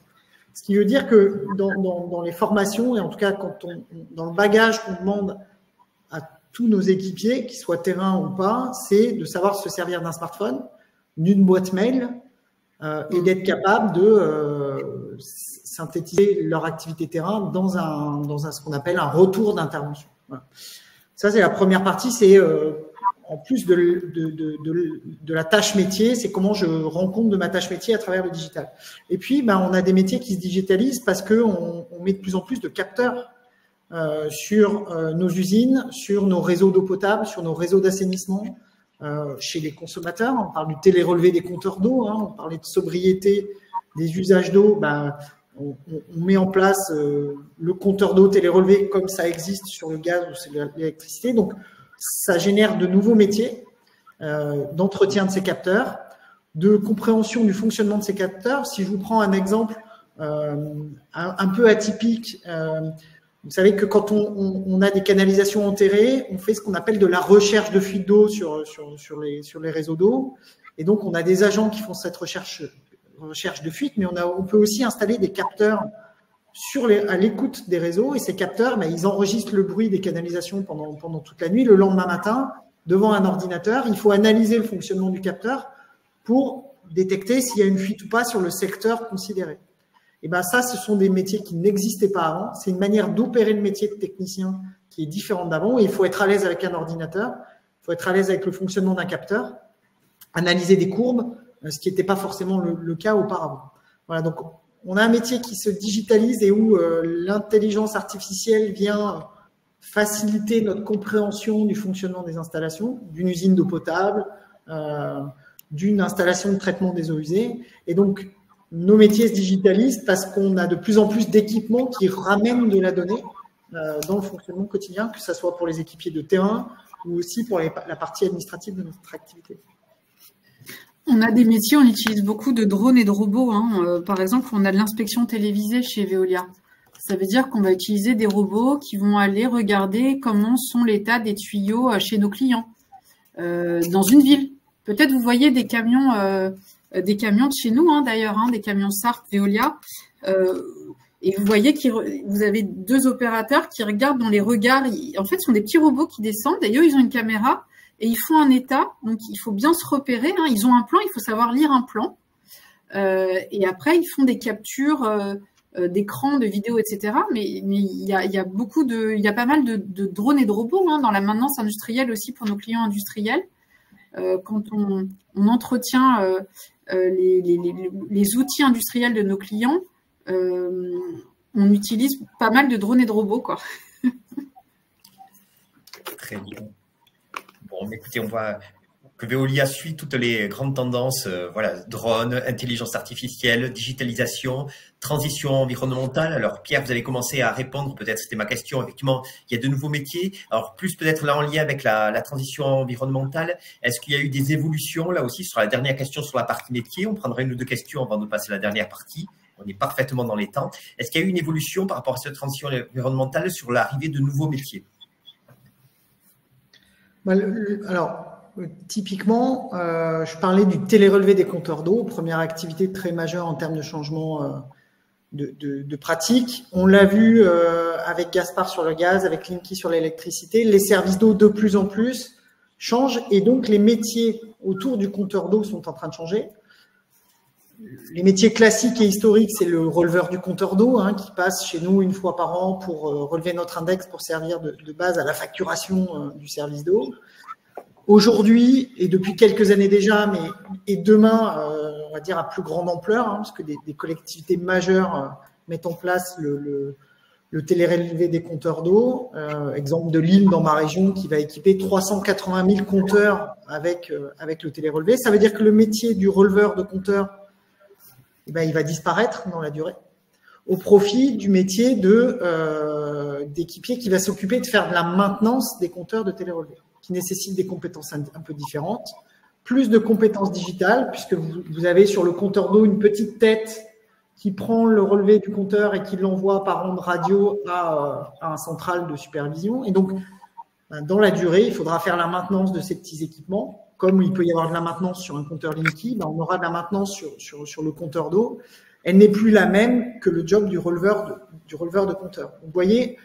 Ce qui veut dire que dans les formations, et en tout cas dans le bagage qu'on demande à tous nos équipiers, qu'ils soient terrain ou pas, c'est de savoir se servir d'un smartphone, d'une boîte mail, et d'être capable de synthétiser leur activité terrain dans ce qu'on appelle un retour d'intervention. Voilà. Ça, c'est la première partie, c'est en plus de la tâche métier, c'est comment je rends compte de ma tâche métier à travers le digital. Et puis, on a des métiers qui se digitalisent parce qu'on met de plus en plus de capteurs sur nos usines, sur nos réseaux d'eau potable, sur nos réseaux d'assainissement, chez les consommateurs. On parle du télérelevé des compteurs d'eau, on parlait de sobriété des usages d'eau. On met en place le compteur d'eau télérelevé comme ça existe sur le gaz ou sur l'électricité. Donc, ça génère de nouveaux métiers d'entretien de ces capteurs, de compréhension du fonctionnement de ces capteurs. Si je vous prends un exemple un peu atypique, vous savez que quand on a des canalisations enterrées, on fait ce qu'on appelle de la recherche de fuite d'eau sur les réseaux d'eau. Et donc, on a des agents qui font cette recherche de fuite, mais on peut aussi installer des capteurs à l'écoute des réseaux, et ces capteurs, ils enregistrent le bruit des canalisations pendant toute la nuit. Le lendemain matin, devant un ordinateur, il faut analyser le fonctionnement du capteur pour détecter s'il y a une fuite ou pas sur le secteur considéré. Et ça, ce sont des métiers qui n'existaient pas avant. C'est une manière d'opérer le métier de technicien qui est différente d'avant. Il faut être à l'aise avec un ordinateur, il faut être à l'aise avec le fonctionnement d'un capteur, analyser des courbes, ce qui n'était pas forcément le cas auparavant. Voilà, donc on a un métier qui se digitalise et où l'intelligence artificielle vient faciliter notre compréhension du fonctionnement des installations, d'une usine d'eau potable, d'une installation de traitement des eaux usées. Et donc, nos métiers se digitalisent parce qu'on a de plus en plus d'équipements qui ramènent de la donnée dans le fonctionnement quotidien, que ce soit pour les équipiers de terrain ou aussi pour la partie administrative de notre activité. On a des métiers, on utilise beaucoup de drones et de robots. Par exemple, on a de l'inspection télévisée chez Veolia. Ça veut dire qu'on va utiliser des robots qui vont aller regarder comment sont l'état des tuyaux chez nos clients dans une ville. Peut-être vous voyez des camions de chez nous, d'ailleurs, des camions Sarp Veolia. Et vous voyez que vous avez deux opérateurs qui regardent dans les regards. En fait, ce sont des petits robots qui descendent. Et eux, ils ont une caméra. Et ils font un état, donc il faut bien se repérer. Ils ont un plan, il faut savoir lire un plan. Et après, ils font des captures d'écran, de vidéos, etc. Mais il y a pas mal de drones et de robots dans la maintenance industrielle aussi pour nos clients industriels. Quand on entretient les outils industriels de nos clients, on utilise pas mal de drones et de robots, quoi. Très bien. Bon, écoutez, on voit que Veolia suit toutes les grandes tendances, voilà, drones, intelligence artificielle, digitalisation, transition environnementale. Alors Pierre, vous avez commencé à répondre, peut-être c'était ma question, effectivement, il y a de nouveaux métiers. Alors plus peut-être là en lien avec la transition environnementale, est-ce qu'il y a eu des évolutions là aussi sur la dernière question sur la partie métier? On prendra une ou deux questions avant de passer à la dernière partie. On est parfaitement dans les temps. Est-ce qu'il y a eu une évolution par rapport à cette transition environnementale sur l'arrivée de nouveaux métiers? Alors, typiquement, je parlais du télérelevé des compteurs d'eau, première activité très majeure en termes de changement de pratique. On l'a vu avec Gaspard sur le gaz, avec Linky sur l'électricité. Les services d'eau de plus en plus changent et donc les métiers autour du compteur d'eau sont en train de changer. Les métiers classiques et historiques, c'est le releveur du compteur d'eau qui passe chez nous une fois par an pour relever notre index pour servir de base à la facturation du service d'eau. Aujourd'hui, et depuis quelques années déjà, et demain, on va dire à plus grande ampleur, parce que des collectivités majeures mettent en place le télérelevé des compteurs d'eau. Exemple de Lille dans ma région qui va équiper 380 000 compteurs avec le télérelevé. Ça veut dire que le métier du releveur de compteurs, il va disparaître dans la durée au profit du métier d'équipier qui va s'occuper de faire de la maintenance des compteurs de télérelevé, qui nécessite des compétences un peu différentes, plus de compétences digitales, puisque vous avez sur le compteur d'eau une petite tête qui prend le relevé du compteur et qui l'envoie par onde radio à un central de supervision. Et donc, dans la durée, il faudra faire la maintenance de ces petits équipements. Comme il peut y avoir de la maintenance sur un compteur Linky, on aura de la maintenance sur le compteur d'eau. Elle n'est plus la même que le job du releveur de compteur. Vous voyez,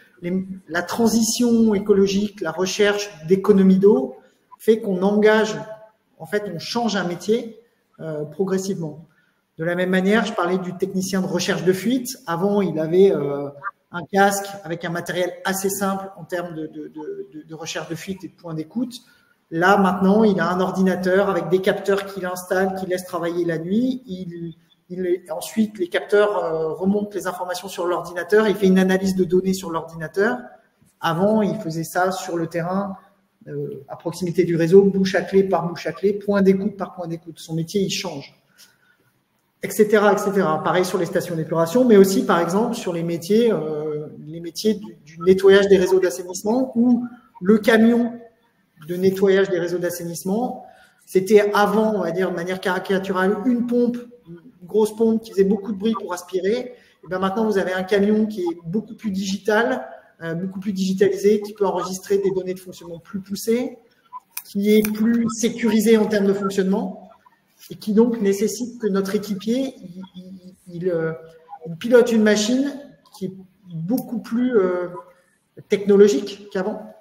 la transition écologique, la recherche d'économie d'eau fait qu'on engage, en fait, on change un métier progressivement. De la même manière, je parlais du technicien de recherche de fuite. Avant, il avait un casque avec un matériel assez simple en termes de recherche de fuite et de points d'écoute. Là, maintenant, il a un ordinateur avec des capteurs qu'il installe, qu'il laisse travailler la nuit. Ensuite, les capteurs remontent les informations sur l'ordinateur. Il fait une analyse de données sur l'ordinateur. Avant, il faisait ça sur le terrain, à proximité du réseau, bouche à clé par bouche à clé, point d'écoute par point d'écoute. Son métier, il change, etc., etc. Pareil sur les stations d'épuration, mais aussi, par exemple, sur les métiers du nettoyage des réseaux d'assainissement ou le camion de nettoyage des réseaux d'assainissement. C'était avant, on va dire de manière caricaturale, une pompe, une grosse pompe qui faisait beaucoup de bruit pour aspirer. Et bien maintenant, vous avez un camion qui est beaucoup plus digital, beaucoup plus digitalisé, qui peut enregistrer des données de fonctionnement plus poussées, qui est plus sécurisé en termes de fonctionnement et qui donc nécessite que notre équipier il pilote une machine qui est beaucoup plus technologique qu'avant,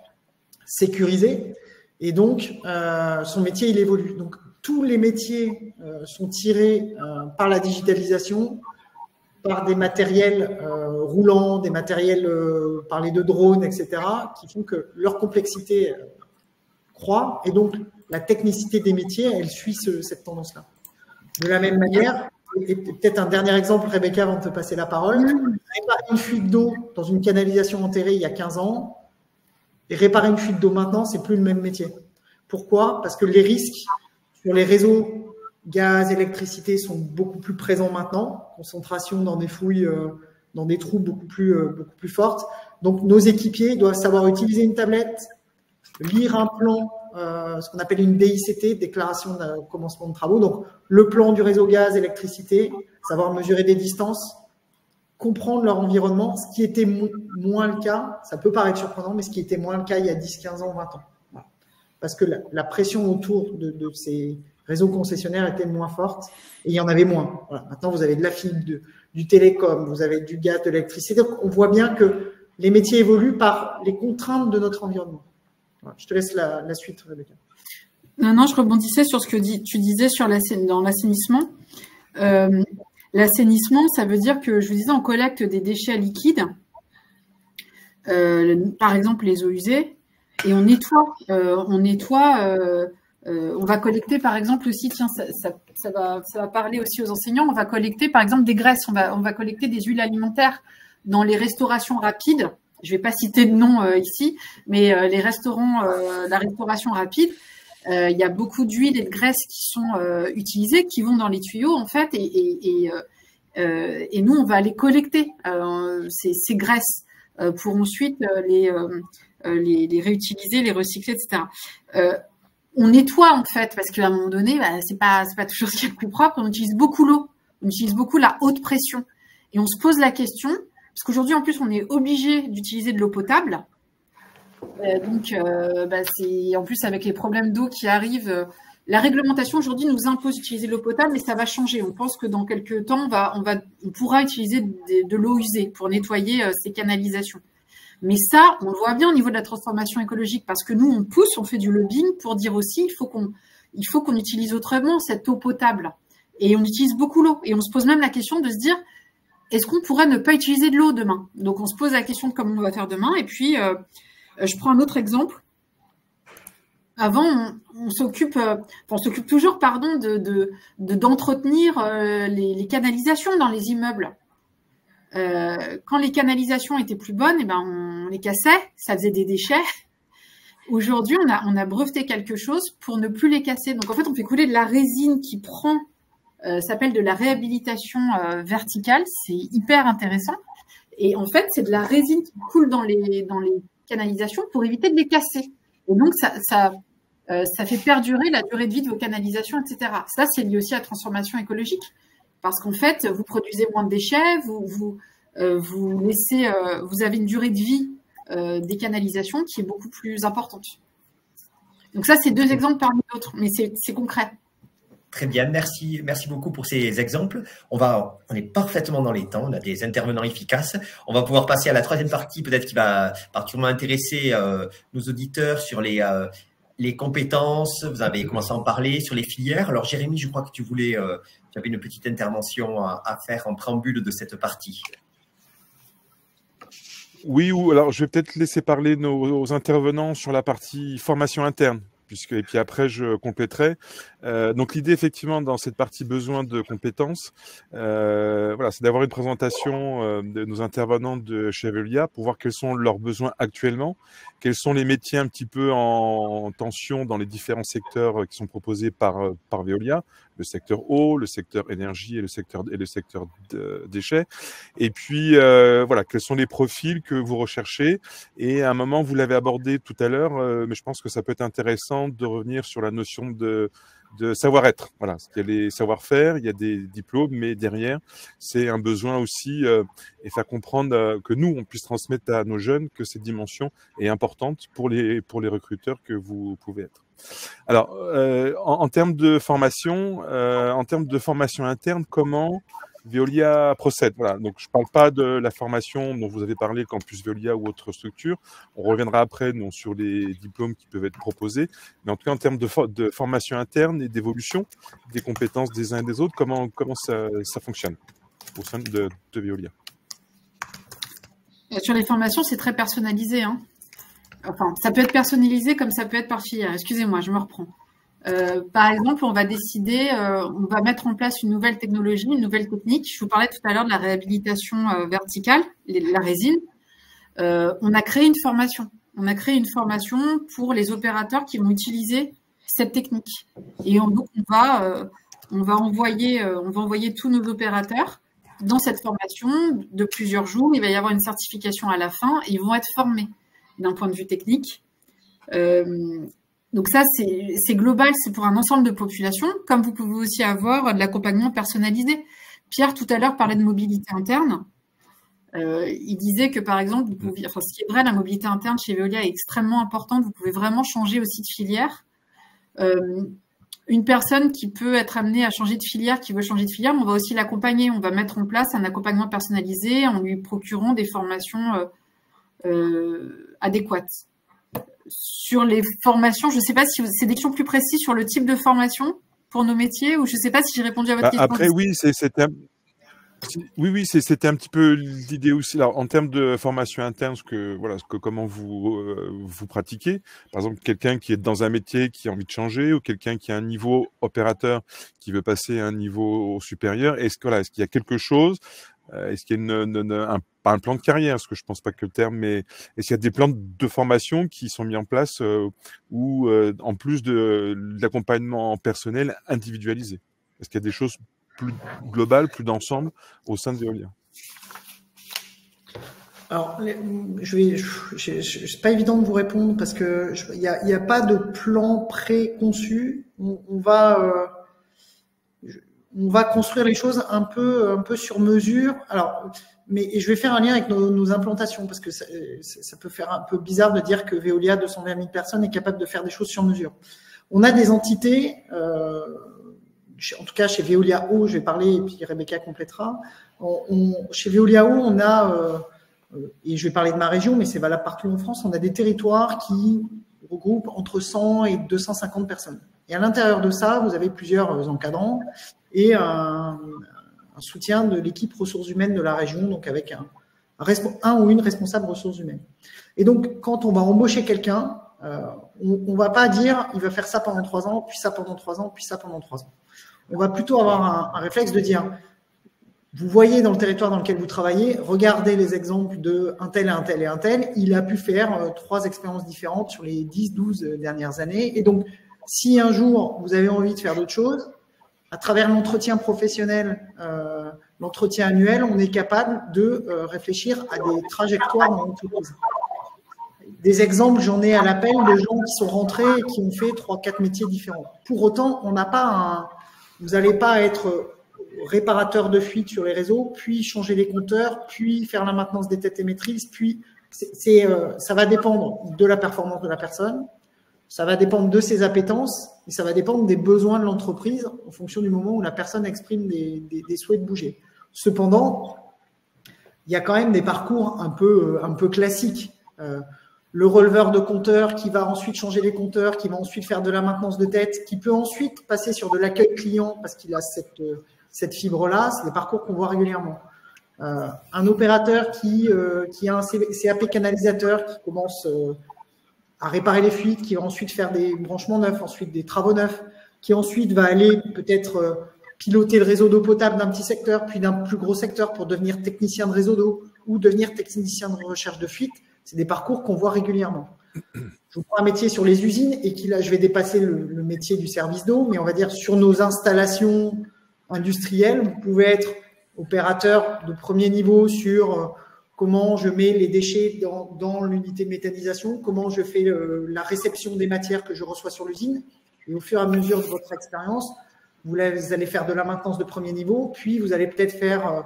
sécurisée. Et donc, son métier, il évolue. Donc, tous les métiers sont tirés par la digitalisation, par des matériels roulants, des matériels, parler de drones, etc., qui font que leur complexité croît. Et donc, la technicité des métiers, elle suit cette tendance-là. De la même manière, et peut-être un dernier exemple, Rebecca, avant de te passer la parole, réparer une fuite d'eau dans une canalisation enterrée il y a 15 ans, et réparer une fuite d'eau maintenant, c'est plus le même métier. Pourquoi? Parce que les risques sur les réseaux gaz, électricité sont beaucoup plus présents maintenant. Concentration dans des fouilles, dans des trous beaucoup plus fortes. Donc, nos équipiers doivent savoir utiliser une tablette, lire un plan, ce qu'on appelle une DICT, déclaration de commencement de travaux. Donc, le plan du réseau gaz, électricité, savoir mesurer des distances, comprendre leur environnement, ce qui était moins le cas, ça peut paraître surprenant, mais ce qui était moins le cas il y a 10, 15 ans, 20 ans. Voilà. Parce que la pression autour de ces réseaux concessionnaires était moins forte et il y en avait moins. Voilà. Maintenant, vous avez de la fibre, du télécom, vous avez du gaz, de l'électricité. Donc, on voit bien que les métiers évoluent par les contraintes de notre environnement. Voilà. Je te laisse la suite, Rebecca. Non, je rebondissais sur ce que tu disais dans l'assainissement. L'assainissement, ça veut dire que, je vous disais, on collecte des déchets liquides, par exemple les eaux usées, et on nettoie. On va collecter, par exemple, aussi, tiens, ça va parler aussi aux enseignants, on va collecter, par exemple, des graisses, on va collecter des huiles alimentaires dans les restaurations rapides. Je ne vais pas citer de nom ici, mais les restaurants, la restauration rapide, Il y a beaucoup d'huile et de graisse qui sont utilisées, qui vont dans les tuyaux en fait, et nous on va aller collecter ces graisses pour ensuite les réutiliser, les recycler, etc. On nettoie en fait parce qu'à un moment donné, c'est pas toujours ce qui est le plus propre. On utilise beaucoup l'eau, on utilise beaucoup la haute pression, et on se pose la question parce qu'aujourd'hui en plus on est obligé d'utiliser de l'eau potable. C'est en plus avec les problèmes d'eau qui arrivent, la réglementation aujourd'hui nous impose d'utiliser de l'eau potable, mais ça va changer. On pense que dans quelques temps, on pourra utiliser de l'eau usée pour nettoyer ces canalisations. Mais ça, on le voit bien au niveau de la transformation écologique, parce que nous, on fait du lobbying pour dire aussi, il faut qu'on utilise autrement cette eau potable. Et on utilise beaucoup l'eau. Et on se pose même la question de se dire, est-ce qu'on pourrait ne pas utiliser de l'eau demain? Donc, on se pose la question de comment on va faire demain. Et puis, je prends un autre exemple. Avant, on s'occupe toujours, d'entretenir les canalisations dans les immeubles. Quand les canalisations étaient plus bonnes, on les cassait, ça faisait des déchets. Aujourd'hui, on a breveté quelque chose pour ne plus les casser. Donc, en fait, on fait couler de la résine qui s'appelle de la réhabilitation verticale. C'est hyper intéressant. Et en fait, c'est de la résine qui coule dans les canalisations pour éviter de les casser. Et donc, ça fait perdurer la durée de vie de vos canalisations, etc. Ça, c'est lié aussi à la transformation écologique. Parce qu'en fait, vous produisez moins de déchets, vous avez une durée de vie des canalisations qui est beaucoup plus importante. Donc ça, c'est 2 exemples parmi d'autres, mais c'est concret. Très bien, merci beaucoup pour ces exemples. On est parfaitement dans les temps, on a des intervenants efficaces. On va pouvoir passer à la 3e partie, peut-être qui va particulièrement intéresser nos auditeurs sur les compétences. Vous avez commencé à en parler sur les filières. Alors Jérémy, je crois que tu avais une petite intervention à faire en préambule de cette partie. Oui, alors je vais peut-être laisser parler nos intervenants sur la partie formation interne, et puis après je compléterai. Donc l'idée effectivement dans cette partie besoin de compétences, c'est d'avoir une présentation de nos intervenants de chez Veolia pour voir quels sont leurs besoins actuellement, quels sont les métiers un petit peu en tension dans les différents secteurs qui sont proposés par Veolia, le secteur eau, le secteur énergie et le secteur déchets. Et puis quels sont les profils que vous recherchez. Et à un moment, vous l'avez abordé tout à l'heure, mais je pense que ça peut être intéressant de revenir sur la notion de savoir-être. Voilà, il y a les savoir-faire, il y a des diplômes, mais derrière, c'est un besoin aussi et faire comprendre que nous, on puisse transmettre à nos jeunes que cette dimension est importante pour les recruteurs que vous pouvez être. Alors, en termes de formation interne, comment Veolia procède? Voilà, donc je ne parle pas de la formation dont vous avez parlé, Campus Veolia ou autre structure. On reviendra après sur les diplômes qui peuvent être proposés. Mais en tout cas, en termes de formation interne et d'évolution des compétences des uns et des autres, comment ça fonctionne au sein de Veolia? Sur les formations, c'est très personnalisé. Enfin, ça peut être personnalisé comme ça peut être par filière. Excusez-moi, je me reprends. Par exemple, on va décider, on va mettre en place une nouvelle technologie, une nouvelle technique. Je vous parlais tout à l'heure de la réhabilitation verticale, la résine. On a créé une formation. On a créé une formation pour les opérateurs qui vont utiliser cette technique. Et donc, on va envoyer tous nos opérateurs dans cette formation de plusieurs jours. Il va y avoir une certification à la fin et ils vont être formés d'un point de vue technique. Donc ça, c'est global, c'est pour un ensemble de populations, comme vous pouvez aussi avoir de l'accompagnement personnalisé. Pierre, tout à l'heure, parlait de mobilité interne. Il disait que, par exemple, ce qui est vrai, la mobilité interne chez Veolia est extrêmement importante. Vous pouvez vraiment changer aussi de filière. Une personne qui peut être amenée à changer de filière, qui veut changer de filière, on va aussi l'accompagner. On va mettre en place un accompagnement personnalisé en lui procurant des formations adéquates. Sur les formations, je ne sais pas si c'est des questions plus précises sur le type de formation pour nos métiers, ou je ne sais pas si j'ai répondu à votre question. Après, oui, c'était un petit peu l'idée aussi. Alors, en termes de formation interne, comment vous pratiquez. Par exemple, quelqu'un qui est dans un métier qui a envie de changer, ou quelqu'un qui a un niveau opérateur qui veut passer à un niveau supérieur. Est-ce qu'il y a quelque chose Est-ce qu'il y a pas un plan de carrière, parce que je pense pas que le terme, mais est-ce qu'il y a des plans de formation qui sont mis en place ou en plus de l'accompagnement personnel individualisé? Est-ce qu'il y a des choses plus globales, plus d'ensemble au sein de Veolia? Alors, c'est pas évident de vous répondre parce que il y a pas de plan préconçu. On va construire les choses un peu sur mesure. Alors, mais je vais faire un lien avec nos implantations parce que ça peut faire un peu bizarre de dire que Veolia, 220 000 personnes, est capable de faire des choses sur mesure. On a des entités, en tout cas chez Veolia Eau, je vais parler et puis Rebecca complétera. Chez Veolia Eau, on a et je vais parler de ma région, mais c'est valable partout en France, on a des territoires qui regroupent entre 100 et 250 personnes. Et à l'intérieur de ça, vous avez plusieurs encadrants et un soutien de l'équipe ressources humaines de la région, donc avec un ou une responsable ressources humaines. Et donc, quand on va embaucher quelqu'un, on va pas dire il va faire ça pendant 3 ans, puis ça pendant 3 ans, puis ça pendant 3 ans. On va plutôt avoir un réflexe de dire vous voyez dans le territoire dans lequel vous travaillez, regardez les exemples de un tel, un tel et un tel. Il a pu faire 3 expériences différentes sur les 10-12 dernières années. Et donc, si un jour vous avez envie de faire d'autres choses, à travers l'entretien professionnel, l'entretien annuel, on est capable de réfléchir à des trajectoires dans l'entreprise. Des exemples, j'en ai à l'appel de gens qui sont rentrés et qui ont fait 3-4 métiers différents. Pour autant, on n'a pas vous n'allez pas être réparateur de fuite sur les réseaux, puis changer les compteurs, puis faire la maintenance des têtes émettrices, puis ça va dépendre de la performance de la personne, ça va dépendre de ses appétences et ça va dépendre des besoins de l'entreprise en fonction du moment où la personne exprime des souhaits de bouger. Cependant, il y a quand même des parcours un peu classiques. Le releveur de compteurs qui va ensuite changer les compteurs, qui va ensuite faire de la maintenance de tête, qui peut ensuite passer sur de l'accueil client parce qu'il a cette fibre-là, c'est des parcours qu'on voit régulièrement. Un opérateur qui a un CAP canalisateur qui commence à réparer les fuites, qui va ensuite faire des branchements neufs, ensuite des travaux neufs, qui ensuite va aller peut-être piloter le réseau d'eau potable d'un petit secteur, puis d'un plus gros secteur pour devenir technicien de réseau d'eau ou devenir technicien de recherche de fuite. C'est des parcours qu'on voit régulièrement. Je vous prends un métier sur les usines et là, je vais dépasser le métier du service d'eau, mais on va dire sur nos installations industrielles, vous pouvez être opérateur de premier niveau sur comment je mets les déchets dans l'unité de méthanisation, comment je fais la réception des matières que je reçois sur l'usine. Et au fur et à mesure de votre expérience, vous allez faire de la maintenance de premier niveau, puis vous allez peut-être faire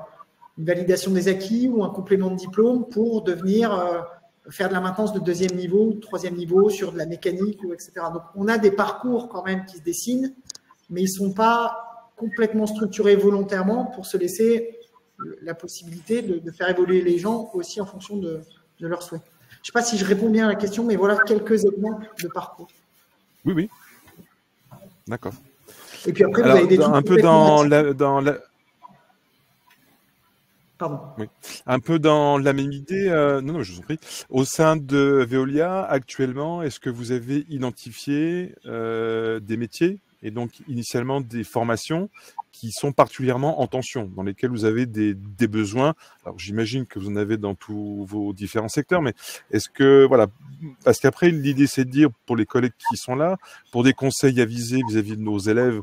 une validation des acquis ou un complément de diplôme pour devenir faire de la maintenance de 2e niveau, 3e niveau sur de la mécanique, etc. Donc, on a des parcours quand même qui se dessinent, mais ils ne sont pas complètement structurés volontairement pour se laisser la possibilité de faire évoluer les gens aussi en fonction de leurs souhaits. Je ne sais pas si je réponds bien à la question, mais voilà quelques exemples de parcours. Oui, oui. D'accord. Et puis après, vous avez des trucs un peu dans la... Pardon. Oui. Un peu dans la même idée, non, je vous en prie. Au sein de Veolia, actuellement, est-ce que vous avez identifié des métiers et donc initialement des formations qui sont particulièrement en tension, dans lesquelles vous avez des besoins? Alors j'imagine que vous en avez dans tous vos différents secteurs, mais est-ce que, voilà, parce qu'après l'idée c'est de dire pour les collègues qui sont là, pour des conseils avisés vis-à-vis de nos élèves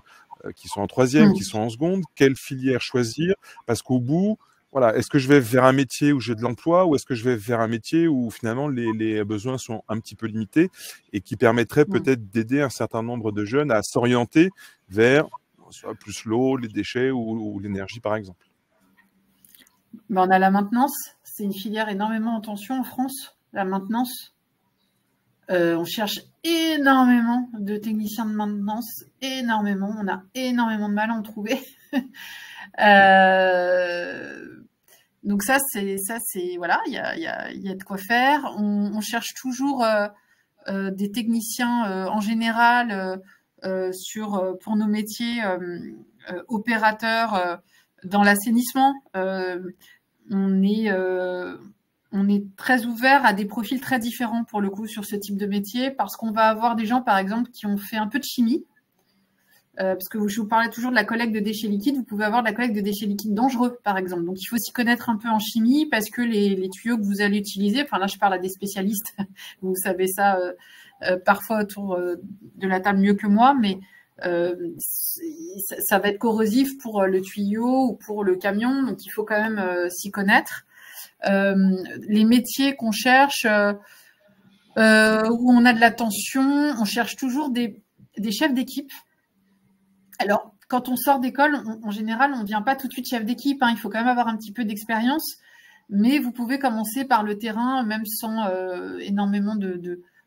qui sont en 3e, qui sont en seconde, quelle filière choisir? Parce qu'au bout, voilà, est-ce que je vais vers un métier où j'ai de l'emploi ou est-ce que je vais vers un métier où finalement les besoins sont un petit peu limités et qui permettrait peut-être d'aider un certain nombre de jeunes à s'orienter vers soit plus l'eau, les déchets ou l'énergie par exemple? Ben, on a la maintenance, c'est une filière énormément en tension en France, la maintenance. On cherche énormément de techniciens de maintenance, énormément. On a énormément de mal à en trouver. Donc ça c'est voilà, il y a de quoi faire. On cherche toujours des techniciens en général pour nos métiers opérateurs dans l'assainissement. On est très ouvert à des profils très différents pour le coup sur ce type de métier parce qu'on va avoir des gens par exemple qui ont fait un peu de chimie parce que je vous parlais toujours de la collecte de déchets liquides, vous pouvez avoir de la collecte de déchets liquides dangereux, par exemple. Donc, il faut s'y connaître un peu en chimie parce que les tuyaux que vous allez utiliser, enfin là, je parle à des spécialistes, vous savez ça parfois autour de la table mieux que moi, mais ça va être corrosif pour le tuyau ou pour le camion, donc il faut quand même s'y connaître. Les métiers qu'on cherche, où on a de la tension, on cherche toujours des chefs d'équipe. Alors, quand on sort d'école, en général, on ne vient pas tout de suite chef d'équipe. Il faut quand même avoir un petit peu d'expérience, mais vous pouvez commencer par le terrain, même sans énormément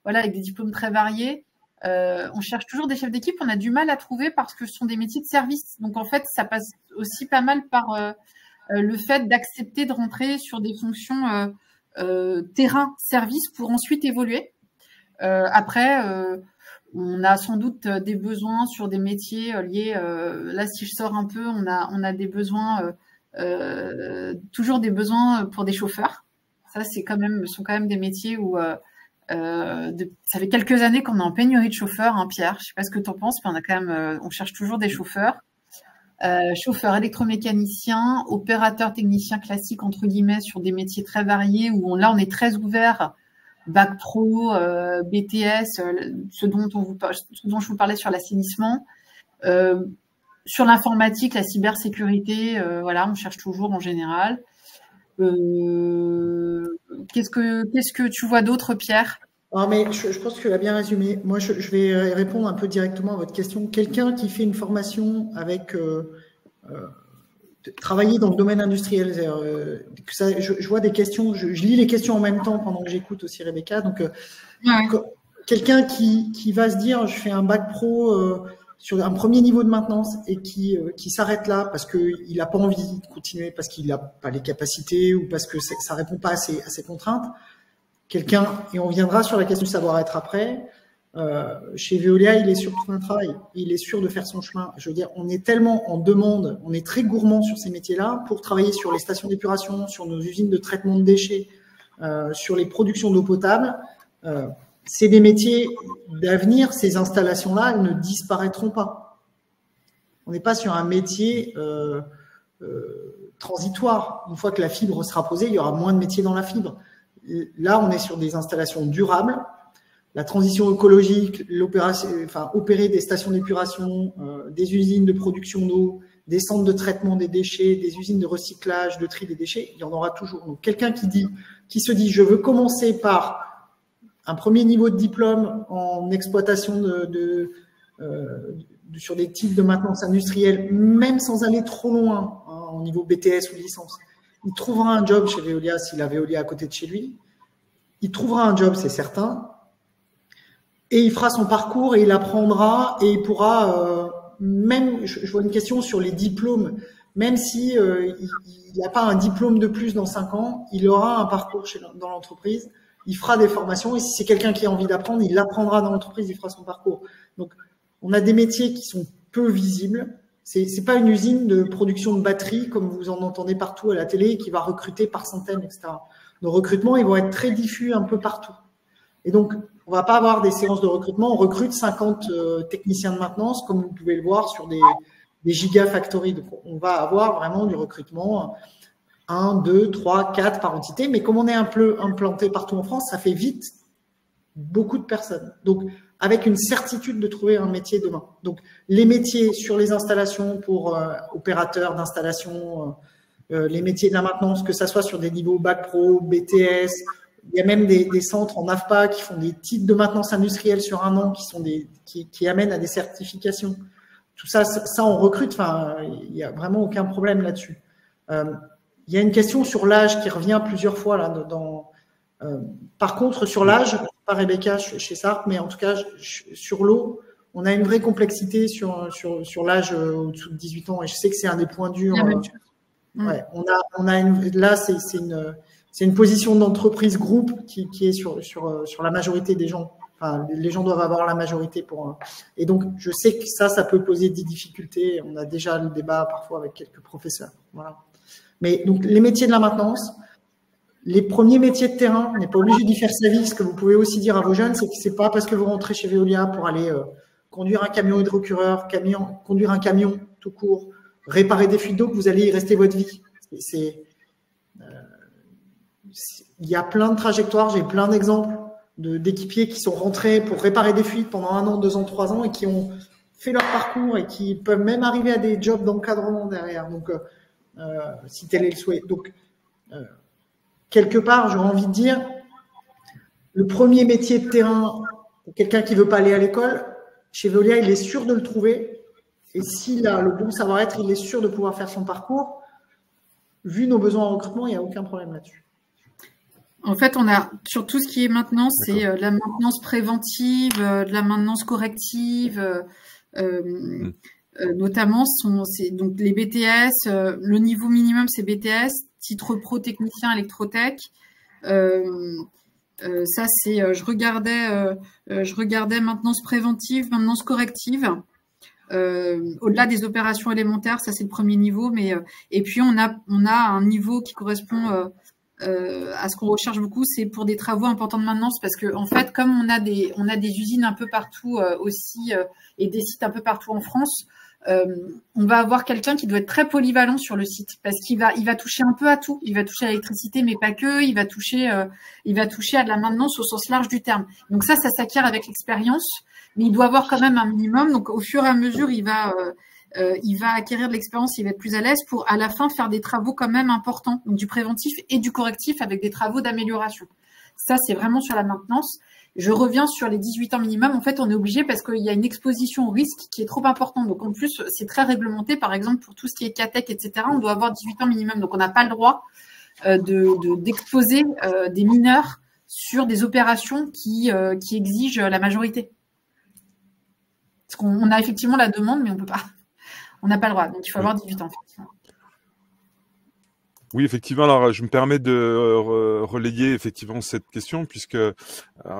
voilà, avec des diplômes très variés. On cherche toujours des chefs d'équipe. On a du mal à trouver parce que ce sont des métiers de service. Donc, en fait, ça passe aussi pas mal par le fait d'accepter de rentrer sur des fonctions terrain-service pour ensuite évoluer. Après, on a sans doute des besoins sur des métiers liés. Là, si je sors un peu, on a des besoins, toujours des besoins pour des chauffeurs. Ça, sont quand même des métiers où ça fait quelques années qu'on est en pénurie de chauffeurs, hein, Pierre. Je sais pas ce que tu en penses, mais on cherche toujours des chauffeurs. Chauffeurs électromécaniciens, opérateurs techniciens classiques entre guillemets sur des métiers très variés où là on est très ouvert. Bac pro, BTS, ce dont je vous parlais sur l'assainissement, sur l'informatique, la cybersécurité, voilà, on cherche toujours en général. Qu'est-ce que tu vois d'autre, Pierre? Mais je pense que tu l'as bien résumé. Moi, je vais répondre un peu directement à votre question. Quelqu'un qui fait une formation avec travailler dans le domaine industriel, je vois des questions, je lis les questions en même temps pendant que j'écoute aussi Rebecca. Donc, quelqu'un qui va se dire, je fais un bac pro sur un premier niveau de maintenance et qui s'arrête là parce qu'il n'a pas envie de continuer, parce qu'il n'a pas les capacités ou parce que ça répond pas à ses contraintes. Quelqu'un, et on viendra sur la question du savoir-être après, chez Veolia, il est sûr de trouver un travail, il est sûr de faire son chemin. Je veux dire, on est tellement en demande, on est très gourmand sur ces métiers-là pour travailler sur les stations d'épuration, sur nos usines de traitement de déchets, sur les productions d'eau potable. C'est des métiers d'avenir, ces installations-là, elles ne disparaîtront pas. On n'est pas sur un métier transitoire. Une fois que la fibre sera posée, il y aura moins de métiers dans la fibre. Là, on est sur des installations durables. La transition écologique, opérer des stations d'épuration, des usines de production d'eau, des centres de traitement des déchets, des usines de recyclage, de tri des déchets, il y en aura toujours. Donc, quelqu'un qui se dit, je veux commencer par un premier niveau de diplôme en exploitation sur des types de maintenance industrielle, même sans aller trop loin, au niveau BTS ou licence, il trouvera un job chez Veolia s'il a Veolia à côté de chez lui. Il trouvera un job, c'est certain. Et il fera son parcours et il apprendra et il pourra, même, je vois une question sur les diplômes, même si il n'a pas un diplôme de plus dans 5 ans, il aura un parcours dans l'entreprise, il fera des formations et si c'est quelqu'un qui a envie d'apprendre, il l'apprendra dans l'entreprise, il fera son parcours. Donc, on a des métiers qui sont peu visibles. C'est pas une usine de production de batteries comme vous en entendez partout à la télé qui va recruter par centaines, etc. Nos recrutements, ils vont être très diffus un peu partout. Et donc, on va pas avoir des séances de recrutement. On recrute 50 techniciens de maintenance, comme vous pouvez le voir sur des gigafactories. Donc, on va avoir vraiment du recrutement 1, 2, 3, 4 par entité. Mais comme on est un peu implanté partout en France, ça fait vite beaucoup de personnes. Donc, avec une certitude de trouver un métier demain. Donc, les métiers sur les installations pour opérateurs d'installation, les métiers de la maintenance, que ça soit sur des niveaux bac pro, BTS, il y a même des centres en AFPA qui font des titres de maintenance industrielle sur 1 an qui amènent à des certifications. Tout ça, on recrute. Enfin, il n'y a vraiment aucun problème là-dessus. Il y a une question sur l'âge qui revient plusieurs fois là. Par contre, sur l'âge, pas Rebecca chez Sarp, mais en tout cas sur l'eau, on a une vraie complexité sur l'âge au-dessous de 18 ans. Et je sais que c'est un des points durs. Ouais, là, c'est une position d'entreprise groupe qui est sur la majorité des gens. Enfin, les gens doivent avoir la majorité pour. Et donc, je sais que ça peut poser des difficultés. On a déjà le débat parfois avec quelques professeurs. Voilà. Mais donc, les métiers de la maintenance, les premiers métiers de terrain, on n'est pas obligé d'y faire sa vie. Ce que vous pouvez aussi dire à vos jeunes, c'est que c'est pas parce que vous rentrez chez Veolia pour aller conduire un camion hydrocureur, conduire un camion tout court, réparer des fuites d'eau, que vous allez y rester votre vie. Il y a plein de trajectoires, j'ai plein d'exemples d'équipiers qui sont rentrés pour réparer des fuites pendant 1 an, 2 ans, 3 ans et qui ont fait leur parcours et qui peuvent même arriver à des jobs d'encadrement derrière. Donc, si tel est le souhait. Donc, quelque part, j'aurais envie de dire, le premier métier de terrain pour quelqu'un qui ne veut pas aller à l'école, chez Veolia, il est sûr de le trouver. Et s'il a le bon savoir-être, il est sûr de pouvoir faire son parcours. Vu nos besoins en recrutement, il n'y a aucun problème là-dessus. En fait, on a sur tout ce qui est maintenance, c'est la maintenance préventive, de la maintenance corrective, notamment donc les BTS. Le niveau minimum, c'est BTS, titre pro technicien électrotech. Ça, c'est je regardais maintenance préventive, maintenance corrective. Au-delà des opérations élémentaires, ça c'est le premier niveau, mais et puis on a un niveau qui correspond à ce qu'on recherche beaucoup, c'est pour des travaux importants de maintenance, parce que en fait, comme on a des usines un peu partout aussi et des sites un peu partout en France, on va avoir quelqu'un qui doit être très polyvalent sur le site, parce qu'il va toucher un peu à tout. Il va toucher à l'électricité, mais pas que. Il va toucher à de la maintenance au sens large du terme. Donc ça s'acquiert avec l'expérience, mais il doit avoir quand même un minimum. Donc au fur et à mesure, il va acquérir de l'expérience, il va être plus à l'aise pour à la fin faire des travaux quand même importants, donc du préventif et du correctif avec des travaux d'amélioration. Ça, c'est vraiment sur la maintenance. Je reviens sur les 18 ans minimum. En fait, on est obligé parce qu'il y a une exposition au risque qui est trop importante. Donc, en plus, c'est très réglementé. Par exemple, pour tout ce qui est CATEC, etc., on doit avoir 18 ans minimum. Donc, on n'a pas le droit d'exposer des mineurs sur des opérations qui exigent la majorité. Parce qu'on a effectivement la demande, mais on peut pas. On n'a pas le droit. Donc, il faut avoir 18 ans. Effectivement. Oui, effectivement. Alors, je me permets de relayer effectivement cette question, puisque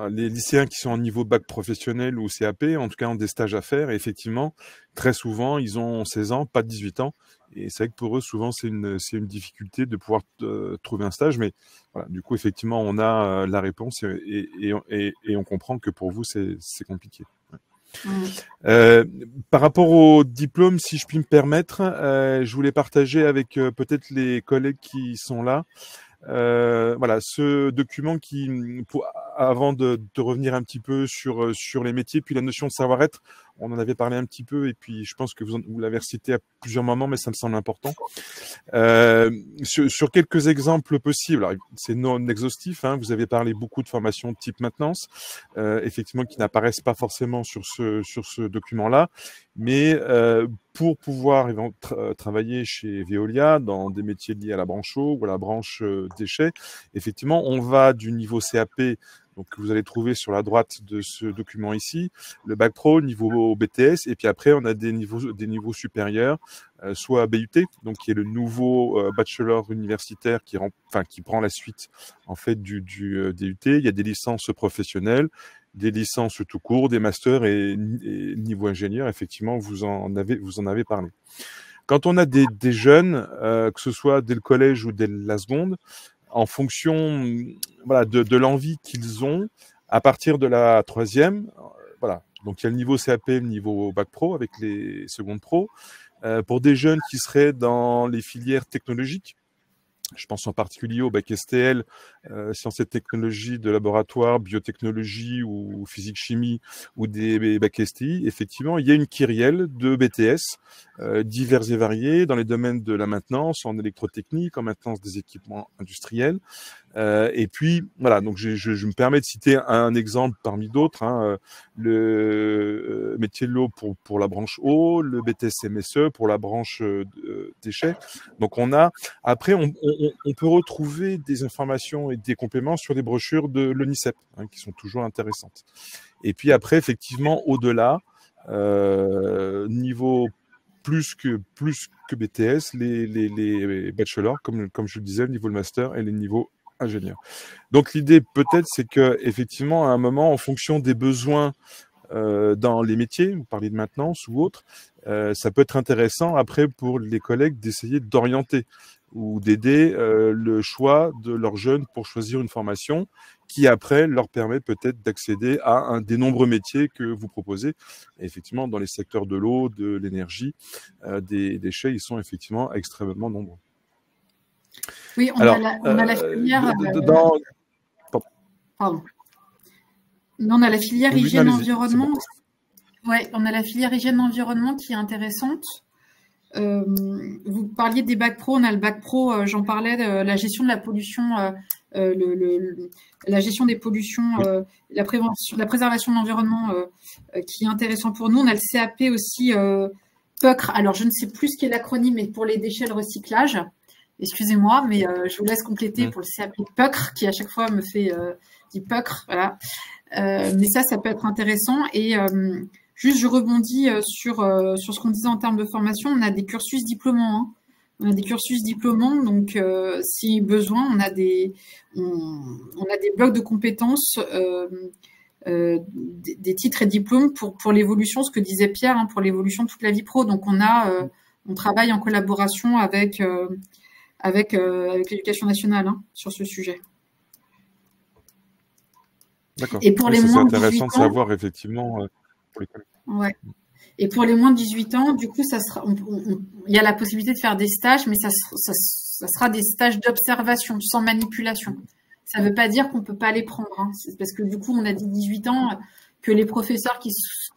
les lycéens qui sont en niveau bac professionnel ou CAP, en tout cas, ont des stages à faire. Et effectivement, très souvent, ils ont 16 ans, pas 18 ans. Et c'est vrai que pour eux, souvent, c'est une difficulté de pouvoir trouver un stage. Mais voilà, du coup, effectivement, on a la réponse et on comprend que pour vous, c'est compliqué. Ouais. Par rapport au diplôme, si je puis me permettre, je voulais partager avec peut-être les collègues qui sont là. Voilà, ce document avant de revenir un petit peu sur les métiers, puis la notion de savoir-être, on en avait parlé un petit peu, et puis je pense que vous l'avez recité à plusieurs moments, mais ça me semble important. Sur quelques exemples possibles, c'est non exhaustif, hein, vous avez parlé beaucoup de formations de type maintenance, effectivement, qui n'apparaissent pas forcément sur ce document-là, mais pour pouvoir travailler chez Veolia dans des métiers liés à la branche eau ou à la branche déchets, effectivement, on va du niveau CAP, donc que vous allez trouver sur la droite de ce document ici, le bac pro, niveau BTS, et puis après on a des niveaux supérieurs, soit BUT, donc qui est le nouveau bachelor universitaire qui prend la suite en fait du DUT. Il y a des licences professionnelles, des licences tout court, des masters et niveau ingénieur, effectivement, vous en avez parlé. Quand on a des jeunes, que ce soit dès le collège ou dès la seconde, en fonction voilà, de l'envie qu'ils ont, à partir de la troisième, voilà. Donc il y a le niveau CAP, le niveau bac pro avec les secondes pro. Pour des jeunes qui seraient dans les filières technologiques, je pense en particulier au bac STL, sciences et technologies de laboratoire, biotechnologie ou physique-chimie, ou des bacs STI, effectivement, il y a une kyrielle de BTS divers et variés dans les domaines de la maintenance, en électrotechnique, en maintenance des équipements industriels. Et puis, voilà, donc je me permets de citer un exemple parmi d'autres, hein, le métier de l'eau pour la branche eau, le BTS MSE pour la branche déchets. Donc après, on peut retrouver des informations et des compléments sur les brochures de l'ONICEP, hein, qui sont toujours intéressantes. Et puis après, effectivement, au-delà, niveau plus que BTS, les bachelors, comme je le disais, le niveau de master et les niveaux ingénieurs. Donc l'idée peut-être, c'est que effectivement, à un moment, en fonction des besoins dans les métiers, vous parlez de maintenance ou autre, ça peut être intéressant après pour les collègues d'essayer d'orienter ou d'aider le choix de leurs jeunes pour choisir une formation qui après leur permet peut-être d'accéder à un des nombreux métiers que vous proposez. Et effectivement, dans les secteurs de l'eau, de l'énergie, des déchets, ils sont effectivement extrêmement nombreux. Oui, on a la filière... Pardon. Non, on a la filière hygiène-environnement. Ouais, on a la filière hygiène-environnement qui est intéressante. Vous parliez des bacs pro, on a le bac pro, j'en parlais, de la gestion de la pollution, la gestion des pollutions, la préservation de l'environnement qui est intéressant pour nous. On a le CAP aussi, PUCR, alors je ne sais plus ce qu'est l'acronyme, mais pour les déchets et le recyclage. Excusez-moi, mais je vous laisse compléter pour le CAP PUCR, qui à chaque fois me fait dit PUCR, voilà. Mais ça peut être intéressant. Et juste, je rebondis sur ce qu'on disait en termes de formation. On a des cursus diplômants. Hein. On a des cursus diplômants, donc si besoin, on a des blocs de compétences, des titres et diplômes pour l'évolution, ce que disait Pierre, hein, pour l'évolution de toute la vie pro. Donc on travaille en collaboration avec l'Éducation nationale sur ce sujet. D'accord. Et pour les moins de 18 ans, c'est intéressant de savoir effectivement pour les collègues. Ouais. Et pour les moins de 18 ans, du coup, ça sera, il y a la possibilité de faire des stages, mais ça sera des stages d'observation, sans manipulation. Ça ne veut pas dire qu'on ne peut pas les prendre. Hein. C'est parce que du coup, on a dit 18 ans, que les professeurs qui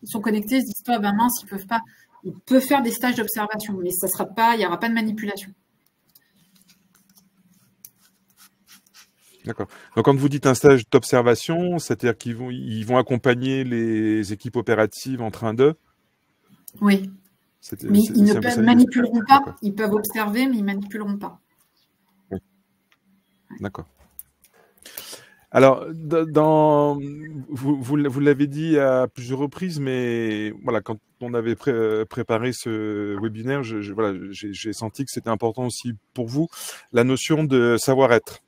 sont connectés se disent pas, ben mince, ils peuvent pas. On peut faire des stages d'observation, mais ça sera pas, il n'y aura pas de manipulation. D'accord. Donc, quand vous dites un stage d'observation, c'est-à-dire qu'ils vont accompagner les équipes opératives en train de... Oui. Mais ils ne manipuleront pas. Ils peuvent observer, mais ils ne manipuleront pas. Oui. D'accord. Alors, vous l'avez dit à plusieurs reprises, mais voilà, quand on avait préparé ce webinaire, j'ai senti que c'était important aussi pour vous, la notion de savoir-être.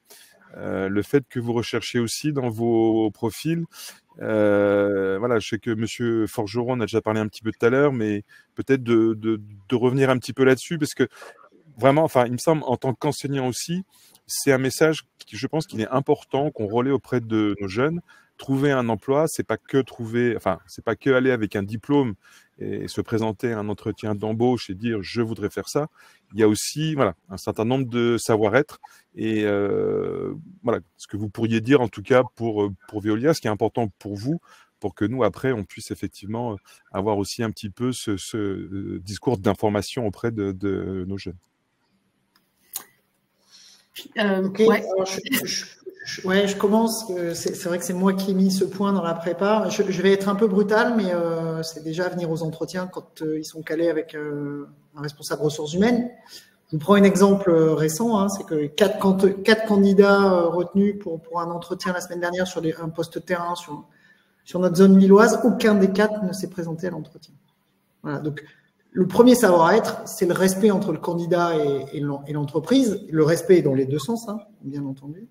Le fait que vous recherchiez aussi dans vos profils, voilà, je sais que Monsieur Forgeron en a déjà parlé un petit peu tout à l'heure, mais peut-être de revenir un petit peu là-dessus, parce que vraiment, enfin, il me semble, en tant qu'enseignant aussi, c'est un message qui, je pense qu'il est important qu'on relaie auprès de nos jeunes. Trouver un emploi, c'est pas que c'est pas que aller avec un diplôme et se présenter à un entretien d'embauche et dire je voudrais faire ça. Il y a aussi, voilà, un certain nombre de savoir-être et voilà, ce que vous pourriez dire en tout cas pour Veolia, ce qui est important pour vous, pour que nous après on puisse effectivement avoir aussi un petit peu ce discours d'information auprès de nos jeunes. Okay. Ouais. Alors, je commence. C'est vrai que c'est moi qui ai mis ce point dans la prépa. Je vais être un peu brutal, mais c'est déjà venir aux entretiens quand ils sont calés avec un responsable ressources humaines. Je vous prends un exemple récent. Hein, c'est que quatre candidats retenus pour un entretien la semaine dernière sur un poste terrain sur notre zone lilloise, aucun des 4 ne s'est présenté à l'entretien. Voilà, donc le premier savoir-être, c'est le respect entre le candidat et l'entreprise. Le respect est dans les deux sens, hein, bien entendu.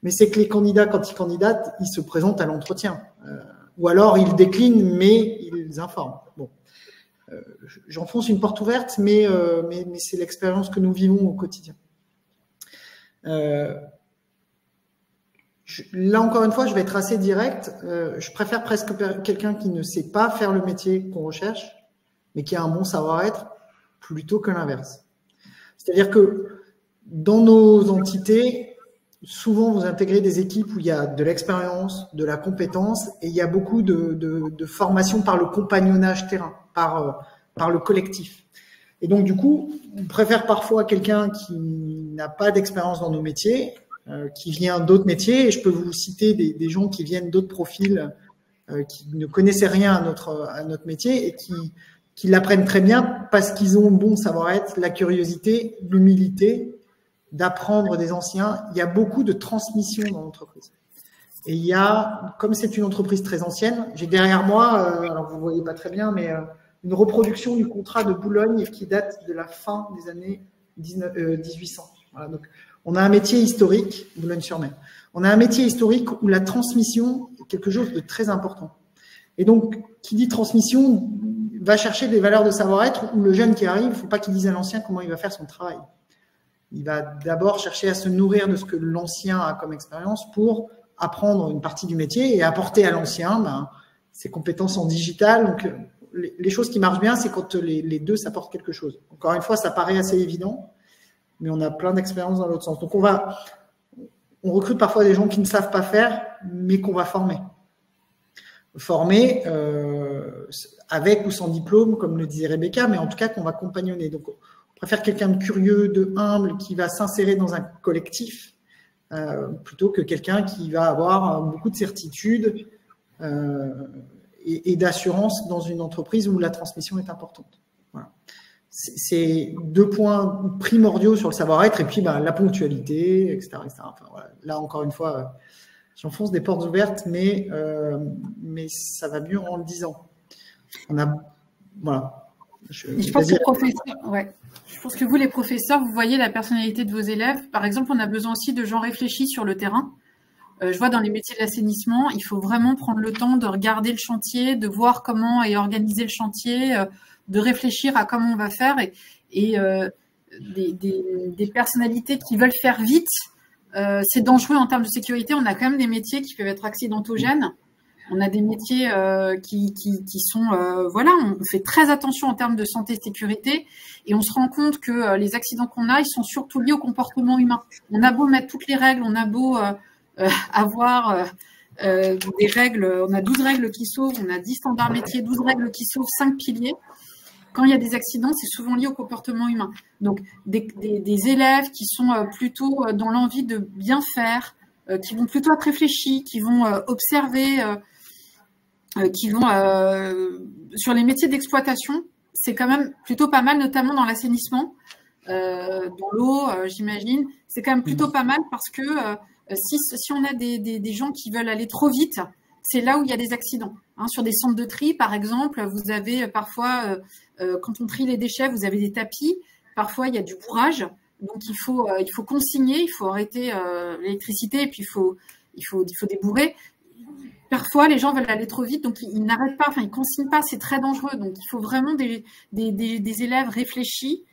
Mais c'est que les candidats, quand ils candidatent, ils se présentent à l'entretien. Ou alors, ils déclinent, mais ils informent. Bon, j'enfonce une porte ouverte, mais c'est l'expérience que nous vivons au quotidien. Là, encore une fois, je vais être assez direct. Je préfère presque quelqu'un qui ne sait pas faire le métier qu'on recherche, mais qui a un bon savoir-être, plutôt que l'inverse. C'est-à-dire que dans nos entités, souvent vous intégrez des équipes où il y a de l'expérience, de la compétence, et il y a beaucoup de formation par le compagnonnage terrain, par le collectif. Et donc du coup, on préfère parfois quelqu'un qui n'a pas d'expérience dans nos métiers, qui vient d'autres métiers, et je peux vous citer des gens qui viennent d'autres profils, qui ne connaissaient rien à notre métier, et qui l'apprennent très bien parce qu'ils ont le bon savoir-être, la curiosité, l'humilité d'apprendre des anciens. Il y a beaucoup de transmission dans l'entreprise. Et il y a, comme c'est une entreprise très ancienne, j'ai derrière moi, alors vous voyez pas très bien, mais une reproduction du contrat de Boulogne qui date de la fin des années 1800. Voilà, donc on a un métier historique, Boulogne-sur-Mer. On a un métier historique où la transmission est quelque chose de très important. Et donc, qui dit transmission va chercher des valeurs de savoir-être où le jeune qui arrive, il ne faut pas qu'il dise à l'ancien comment il va faire son travail. Il va d'abord chercher à se nourrir de ce que l'ancien a comme expérience pour apprendre une partie du métier et apporter à l'ancien ses compétences en digital. Donc, les choses qui marchent bien, c'est quand les deux s'apportent quelque chose. Encore une fois, ça paraît assez évident, mais on a plein d'expériences dans l'autre sens. Donc, on recrute parfois des gens qui ne savent pas faire, mais qu'on va former. Former avec ou sans diplôme, comme le disait Rebecca, mais en tout cas qu'on va compagnonner. Donc, on préfère quelqu'un de curieux, de humble, qui va s'insérer dans un collectif, plutôt que quelqu'un qui va avoir beaucoup de certitudes et d'assurance dans une entreprise où la transmission est importante. Voilà. C'est 2 points primordiaux sur le savoir-être, et puis la ponctualité, etc. Enfin, voilà. Là, encore une fois, j'enfonce des portes ouvertes, mais ça va mieux en le disant. Voilà. Je pense que vous, les professeurs, vous voyez la personnalité de vos élèves. Par exemple, on a besoin aussi de gens réfléchis sur le terrain. Je vois dans les métiers de l'assainissement, il faut vraiment prendre le temps de regarder le chantier, de voir comment est organisé le chantier, de réfléchir à comment on va faire, et des personnalités qui veulent faire vite. C'est dangereux en termes de sécurité. On a quand même des métiers qui peuvent être accidentogènes. On a des métiers qui sont on fait très attention en termes de santé et sécurité, et on se rend compte que les accidents qu'on a, ils sont surtout liés au comportement humain. On a beau mettre toutes les règles, on a beau avoir des règles, on a 12 règles qui sauvent, on a 10 standards métiers, 12 règles qui sauvent, 5 piliers. Quand il y a des accidents, c'est souvent lié au comportement humain. Donc, des élèves qui sont plutôt dans l'envie de bien faire, qui vont plutôt être réfléchis, qui vont observer, qui vont sur les métiers d'exploitation, c'est quand même plutôt pas mal, notamment dans l'assainissement, dans l'eau, j'imagine. C'est quand même plutôt pas mal parce que si on a des gens qui veulent aller trop vite, c'est là où il y a des accidents. Sur des centres de tri, par exemple, vous avez parfois, quand on trie les déchets, vous avez des tapis. Parfois, il y a du bourrage. Donc, il faut consigner, il faut arrêter l'électricité, et puis il faut débourrer. Parfois, les gens veulent aller trop vite, donc ils n'arrêtent pas, ils consignent pas, c'est très dangereux. Donc, il faut vraiment des élèves réfléchis.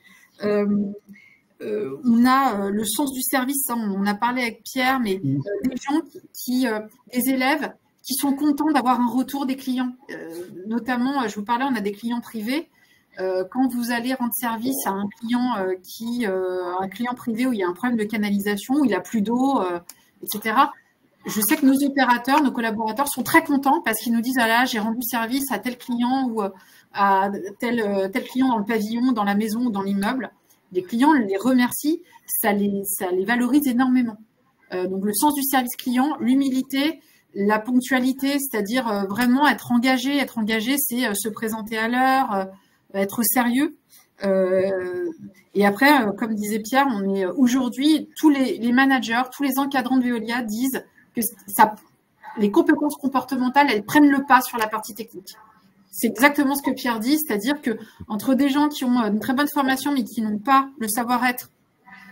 On a le sens du service, on a parlé avec Pierre, mais des gens des élèves qui sont contents d'avoir un retour des clients. Notamment, je vous parlais, on a des clients privés. Quand vous allez rendre service à un client un client privé où il y a un problème de canalisation, où il a plus d'eau, etc. Je sais que nos opérateurs, nos collaborateurs sont très contents parce qu'ils nous disent j'ai rendu service à tel client ou à tel client dans le pavillon, dans la maison ou dans l'immeuble. Les clients les remercient, ça les valorise énormément. Donc le sens du service client, l'humilité, la ponctualité, c'est-à-dire vraiment être engagé, c'est se présenter à l'heure, être sérieux. Et après, comme disait Pierre, on est aujourd'hui, tous les managers, tous les encadrants de Veolia disent que les compétences comportementales, elles prennent le pas sur la partie technique. C'est exactement ce que Pierre dit, c'est-à-dire que entre des gens qui ont une très bonne formation mais qui n'ont pas le savoir-être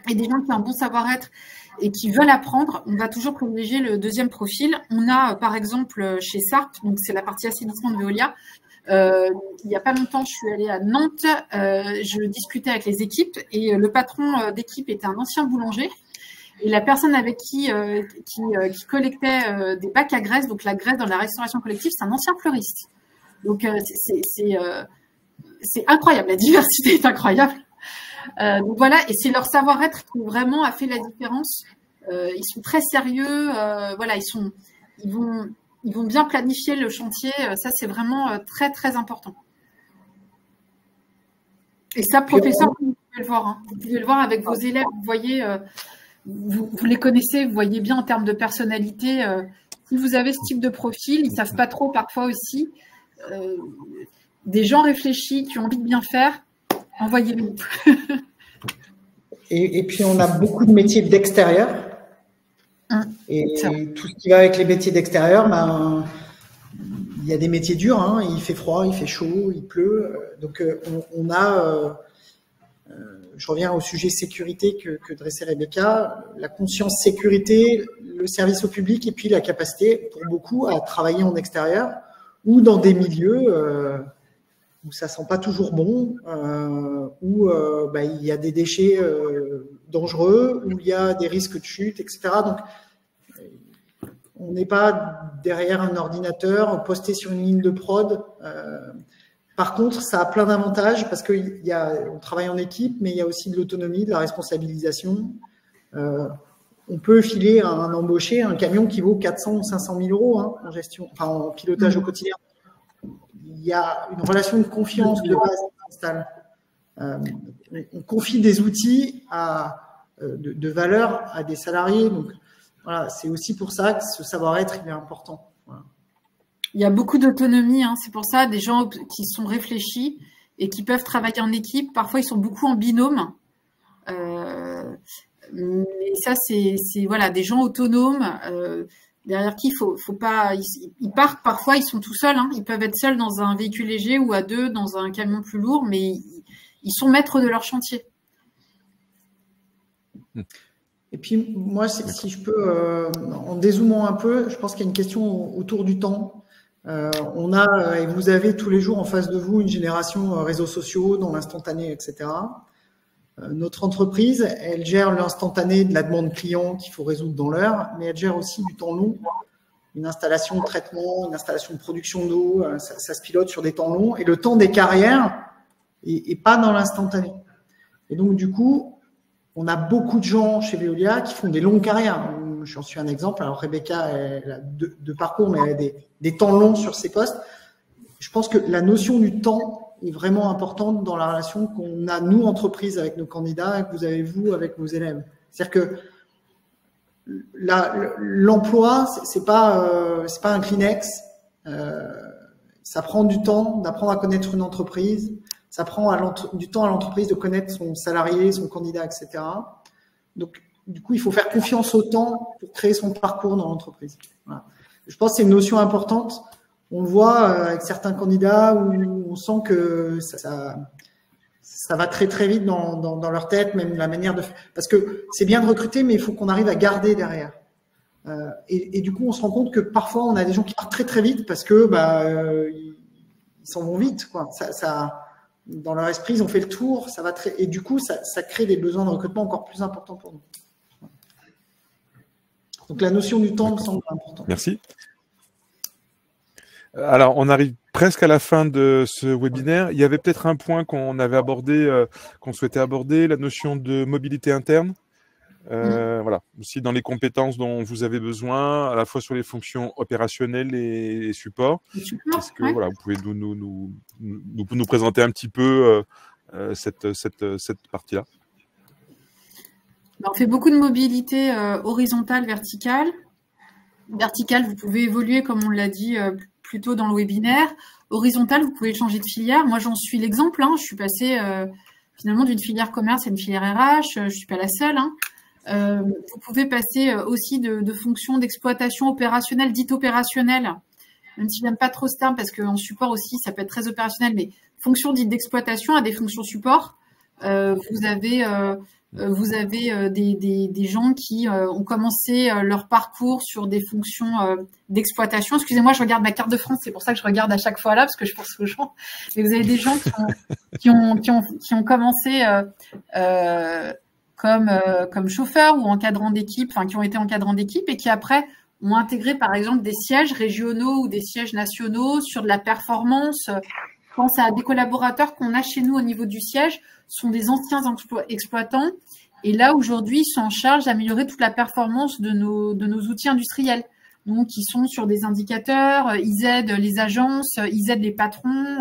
et des gens qui ont un bon savoir-être et qui veulent apprendre, on va toujours privilégier le deuxième profil. On a par exemple chez SARP, donc c'est la partie assainissement de Veolia. Il n'y a pas longtemps, je suis allée à Nantes, je discutais avec les équipes et le patron d'équipe était un ancien boulanger. Et la personne avec qui collectait des bacs à graisse, donc la graisse dans la restauration collective, c'est un ancien fleuriste. Donc c'est incroyable, la diversité est incroyable. Donc voilà, et c'est leur savoir-être qui vraiment a fait la différence. Ils sont très sérieux, voilà, ils vont bien planifier le chantier. Ça, c'est vraiment très très important. Et ça, professeur, vous pouvez le voir. Vous pouvez le voir avec vos élèves. Vous voyez, vous les connaissez, vous voyez bien en termes de personnalité. Si vous avez ce type de profil, ils savent pas trop parfois aussi. Des gens réfléchis qui ont envie de bien faire, envoyez-nous. Et puis, on a beaucoup de métiers d'extérieur. Et tout ce qui va avec les métiers d'extérieur, il y a des métiers durs. Il fait froid, il fait chaud, il pleut. Donc, on a... je reviens au sujet sécurité que dressait Rebecca. La conscience sécurité, le service au public et puis la capacité, pour beaucoup, à travailler en extérieur ou dans des milieux où ça sent pas toujours bon, où il y a des déchets dangereux, où il y a des risques de chute, etc. Donc, on n'est pas derrière un ordinateur posté sur une ligne de prod. Par contre, ça a plein d'avantages parce qu'on travaille en équipe, mais il y a aussi de l'autonomie, de la responsabilisation. On peut filer à un embauché un camion qui vaut 400 ou 500 000 euros en gestion, enfin en pilotage au quotidien. Il y a une relation de confiance de base qui s'installe. On confie des outils de valeur à des salariés. Donc, voilà, c'est aussi pour ça que ce savoir-être il est important. Voilà. Il y a beaucoup d'autonomie, hein, c'est pour ça, des gens qui sont réfléchis et qui peuvent travailler en équipe. Parfois, ils sont beaucoup en binôme. Mais ça, c'est voilà, des gens autonomes derrière qui faut pas. Ils partent parfois, ils sont tout seuls. Hein, ils peuvent être seuls dans un véhicule léger ou à deux dans un camion plus lourd, mais ils sont maîtres de leur chantier. Et puis moi, si je peux, en dézoomant un peu, je pense qu'il y a une question autour du temps. On a et vous avez tous les jours en face de vous une génération réseaux sociaux, dans l'instantané, etc. Notre entreprise, elle gère l'instantané de la demande client qu'il faut résoudre dans l'heure, mais elle gère aussi du temps long, une installation de traitement, une installation de production d'eau, ça se pilote sur des temps longs, et le temps des carrières est pas dans l'instantané. Et donc, du coup, on a beaucoup de gens chez Veolia qui font des longues carrières. J'en suis un exemple. Alors, Rebecca, elle a deux parcours, mais elle a des temps longs sur ses postes. Je pense que la notion du temps est vraiment importante dans la relation qu'on a, nous, entreprises, avec nos candidats et que vous avez, vous, avec vos élèves. C'est-à-dire que l'emploi, c'est pas un Kleenex. Ça prend du temps d'apprendre à connaître une entreprise. Ça prend du temps à l'entreprise de connaître son salarié, son candidat, etc. Donc, du coup, il faut faire confiance au temps pour créer son parcours dans l'entreprise. Voilà. Je pense que c'est une notion importante. On le voit avec certains candidats où on sent que ça va très très vite dans leur tête, même la manière de faire. Parce que c'est bien de recruter, mais il faut qu'on arrive à garder derrière. Et du coup, on se rend compte que parfois, on a des gens qui partent très très vite parce que ils s'en vont vite, quoi. Dans leur esprit, ils ont fait le tour, ça va et du coup, ça crée des besoins de recrutement encore plus importants pour nous. Donc, la notion du temps me semble importante. Merci. Alors, on arrive presque à la fin de ce webinaire. Il y avait peut-être un point qu'on avait abordé, qu'on souhaitait aborder, la notion de mobilité interne. Voilà, aussi dans les compétences dont vous avez besoin, à la fois sur les fonctions opérationnelles et support. Est-ce que voilà, vous pouvez nous présenter un petit peu cette partie-là? On fait beaucoup de mobilité horizontale, verticale. Verticale, vous pouvez évoluer, comme on l'a dit plus tôt dans le webinaire. Horizontale, vous pouvez changer de filière. Moi, j'en suis l'exemple. Je suis passée finalement d'une filière commerce à une filière RH. Je ne suis pas la seule. Vous pouvez passer aussi de fonctions d'exploitation opérationnelle, dites opérationnelles, même si je n'aime pas trop ce terme parce qu'en support aussi, ça peut être très opérationnel, mais fonctions dites d'exploitation à des fonctions support. Vous avez des gens qui ont commencé leur parcours sur des fonctions d'exploitation. Excusez-moi, je regarde ma carte de France, c'est pour ça que je regarde à chaque fois là, parce que je pense aux gens. Mais vous avez des gens qui ont commencé comme chauffeurs ou encadrant d'équipe, enfin qui ont été encadrants d'équipe et qui après ont intégré par exemple des sièges régionaux ou des sièges nationaux sur de la performance. Je pense à des collaborateurs qu'on a chez nous au niveau du siège, sont des anciens exploitants et là aujourd'hui ils sont en charge d'améliorer toute la performance de nos outils industriels. Donc ils sont sur des indicateurs, ils aident les agences, ils aident les patrons.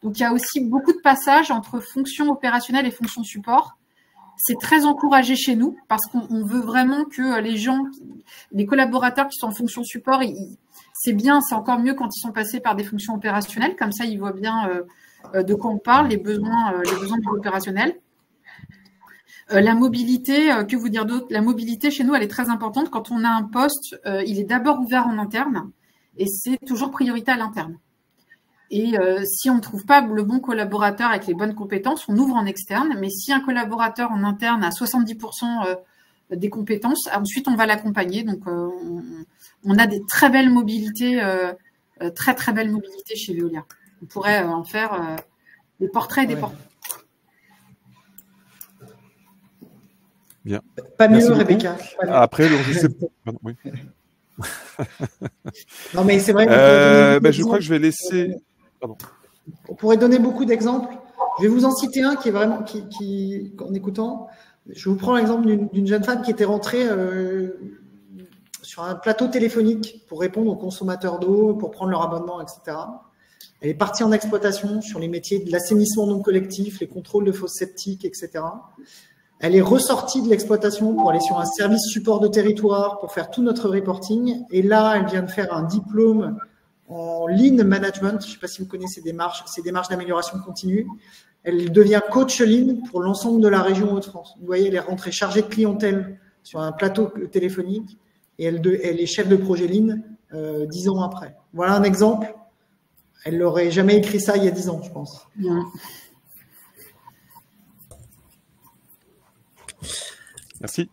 Donc il y a aussi beaucoup de passages entre fonctions opérationnelles et fonctions support. C'est très encouragé chez nous parce qu'on veut vraiment que les collaborateurs qui sont en fonction support, c'est bien, c'est encore mieux quand ils sont passés par des fonctions opérationnelles. Comme ça, ils voient bien de quoi on parle, les besoins du opérationnel. La mobilité, que vous dire d'autre? La mobilité chez nous, elle est très importante. Quand on a un poste, il est d'abord ouvert en interne et c'est toujours priorité à l'interne. Et si on ne trouve pas le bon collaborateur avec les bonnes compétences, on ouvre en externe. Mais si un collaborateur en interne a 70% des compétences, ensuite on va l'accompagner. Donc on a des très belles mobilités très très belle mobilité chez Veolia. On pourrait en faire des portraits et des portraits. Bien. Pas mieux, Merci Rebecca. Après, donc, je sais pas. Pardon, oui. Non, mais c'est vrai. Je crois que je vais laisser. Pardon. On pourrait donner beaucoup d'exemples. Je vais vous en citer un qui est vraiment, en écoutant, je vous prends l'exemple d'une jeune femme qui était rentrée sur un plateau téléphonique pour répondre aux consommateurs d'eau, pour prendre leur abonnement, etc. Elle est partie en exploitation sur les métiers de l'assainissement non collectif, les contrôles de fosses septiques, etc. Elle est ressortie de l'exploitation pour aller sur un service support de territoire pour faire tout notre reporting. Et là, elle vient de faire un diplôme en Lean Management. Je ne sais pas si vous connaissez ces démarches d'amélioration continue. Elle devient coach Lean pour l'ensemble de la région Hauts-de-France. Vous voyez, elle est rentrée chargée de clientèle sur un plateau téléphonique et elle est chef de projet Lean 10 ans après. Voilà un exemple. Elle n'aurait jamais écrit ça il y a 10 ans, je pense. Merci.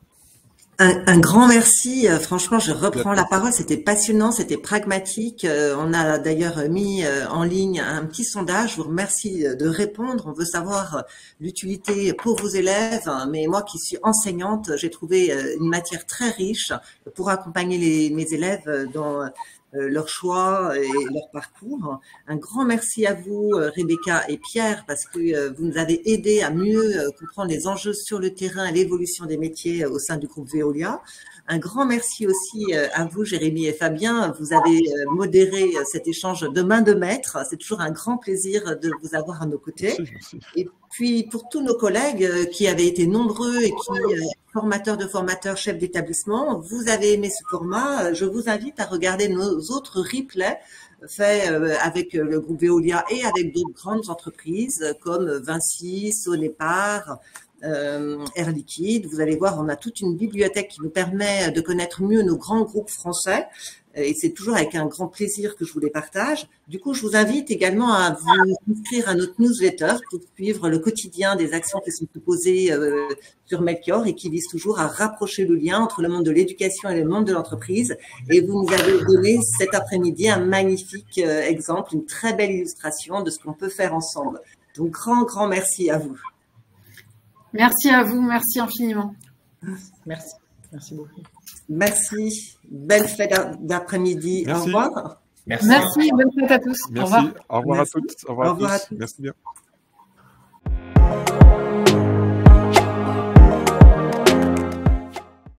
Un grand merci. Franchement, je reprends la parole. C'était passionnant, c'était pragmatique. On a d'ailleurs mis en ligne un petit sondage. Je vous remercie de répondre. On veut savoir l'utilité pour vos élèves. Mais moi qui suis enseignante, j'ai trouvé une matière très riche pour accompagner mes élèves dans leur choix et leur parcours. Un grand merci à vous, Rebecca et Pierre, parce que vous nous avez aidés à mieux comprendre les enjeux sur le terrain et l'évolution des métiers au sein du groupe Veolia. Un grand merci aussi à vous, Jérémy et Fabien. Vous avez modéré cet échange de main de maître. C'est toujours un grand plaisir de vous avoir à nos côtés. Merci. Et puis, pour tous nos collègues qui avaient été nombreux et qui, formateurs de formateurs, chefs d'établissement, vous avez aimé ce format. Je vous invite à regarder nos autres replays faits avec le groupe Veolia et avec d'autres grandes entreprises comme Vinci, Sonepar, Air Liquide. Vous allez voir, on a toute une bibliothèque qui nous permet de connaître mieux nos grands groupes français. Et c'est toujours avec un grand plaisir que je vous les partage. Du coup, je vous invite également à vous inscrire à notre newsletter pour suivre le quotidien des actions qui sont proposées sur Melchior et qui visent toujours à rapprocher le lien entre le monde de l'éducation et le monde de l'entreprise. Et vous nous avez donné cet après-midi un magnifique exemple, une très belle illustration de ce qu'on peut faire ensemble. Donc, grand merci à vous. Merci à vous, merci infiniment. Merci beaucoup. Merci. Belle fête d'après-midi. Au revoir. Merci. Merci, bonne fête à tous. Merci. Au revoir. Au revoir à toutes. Au revoir à tous. Merci bien.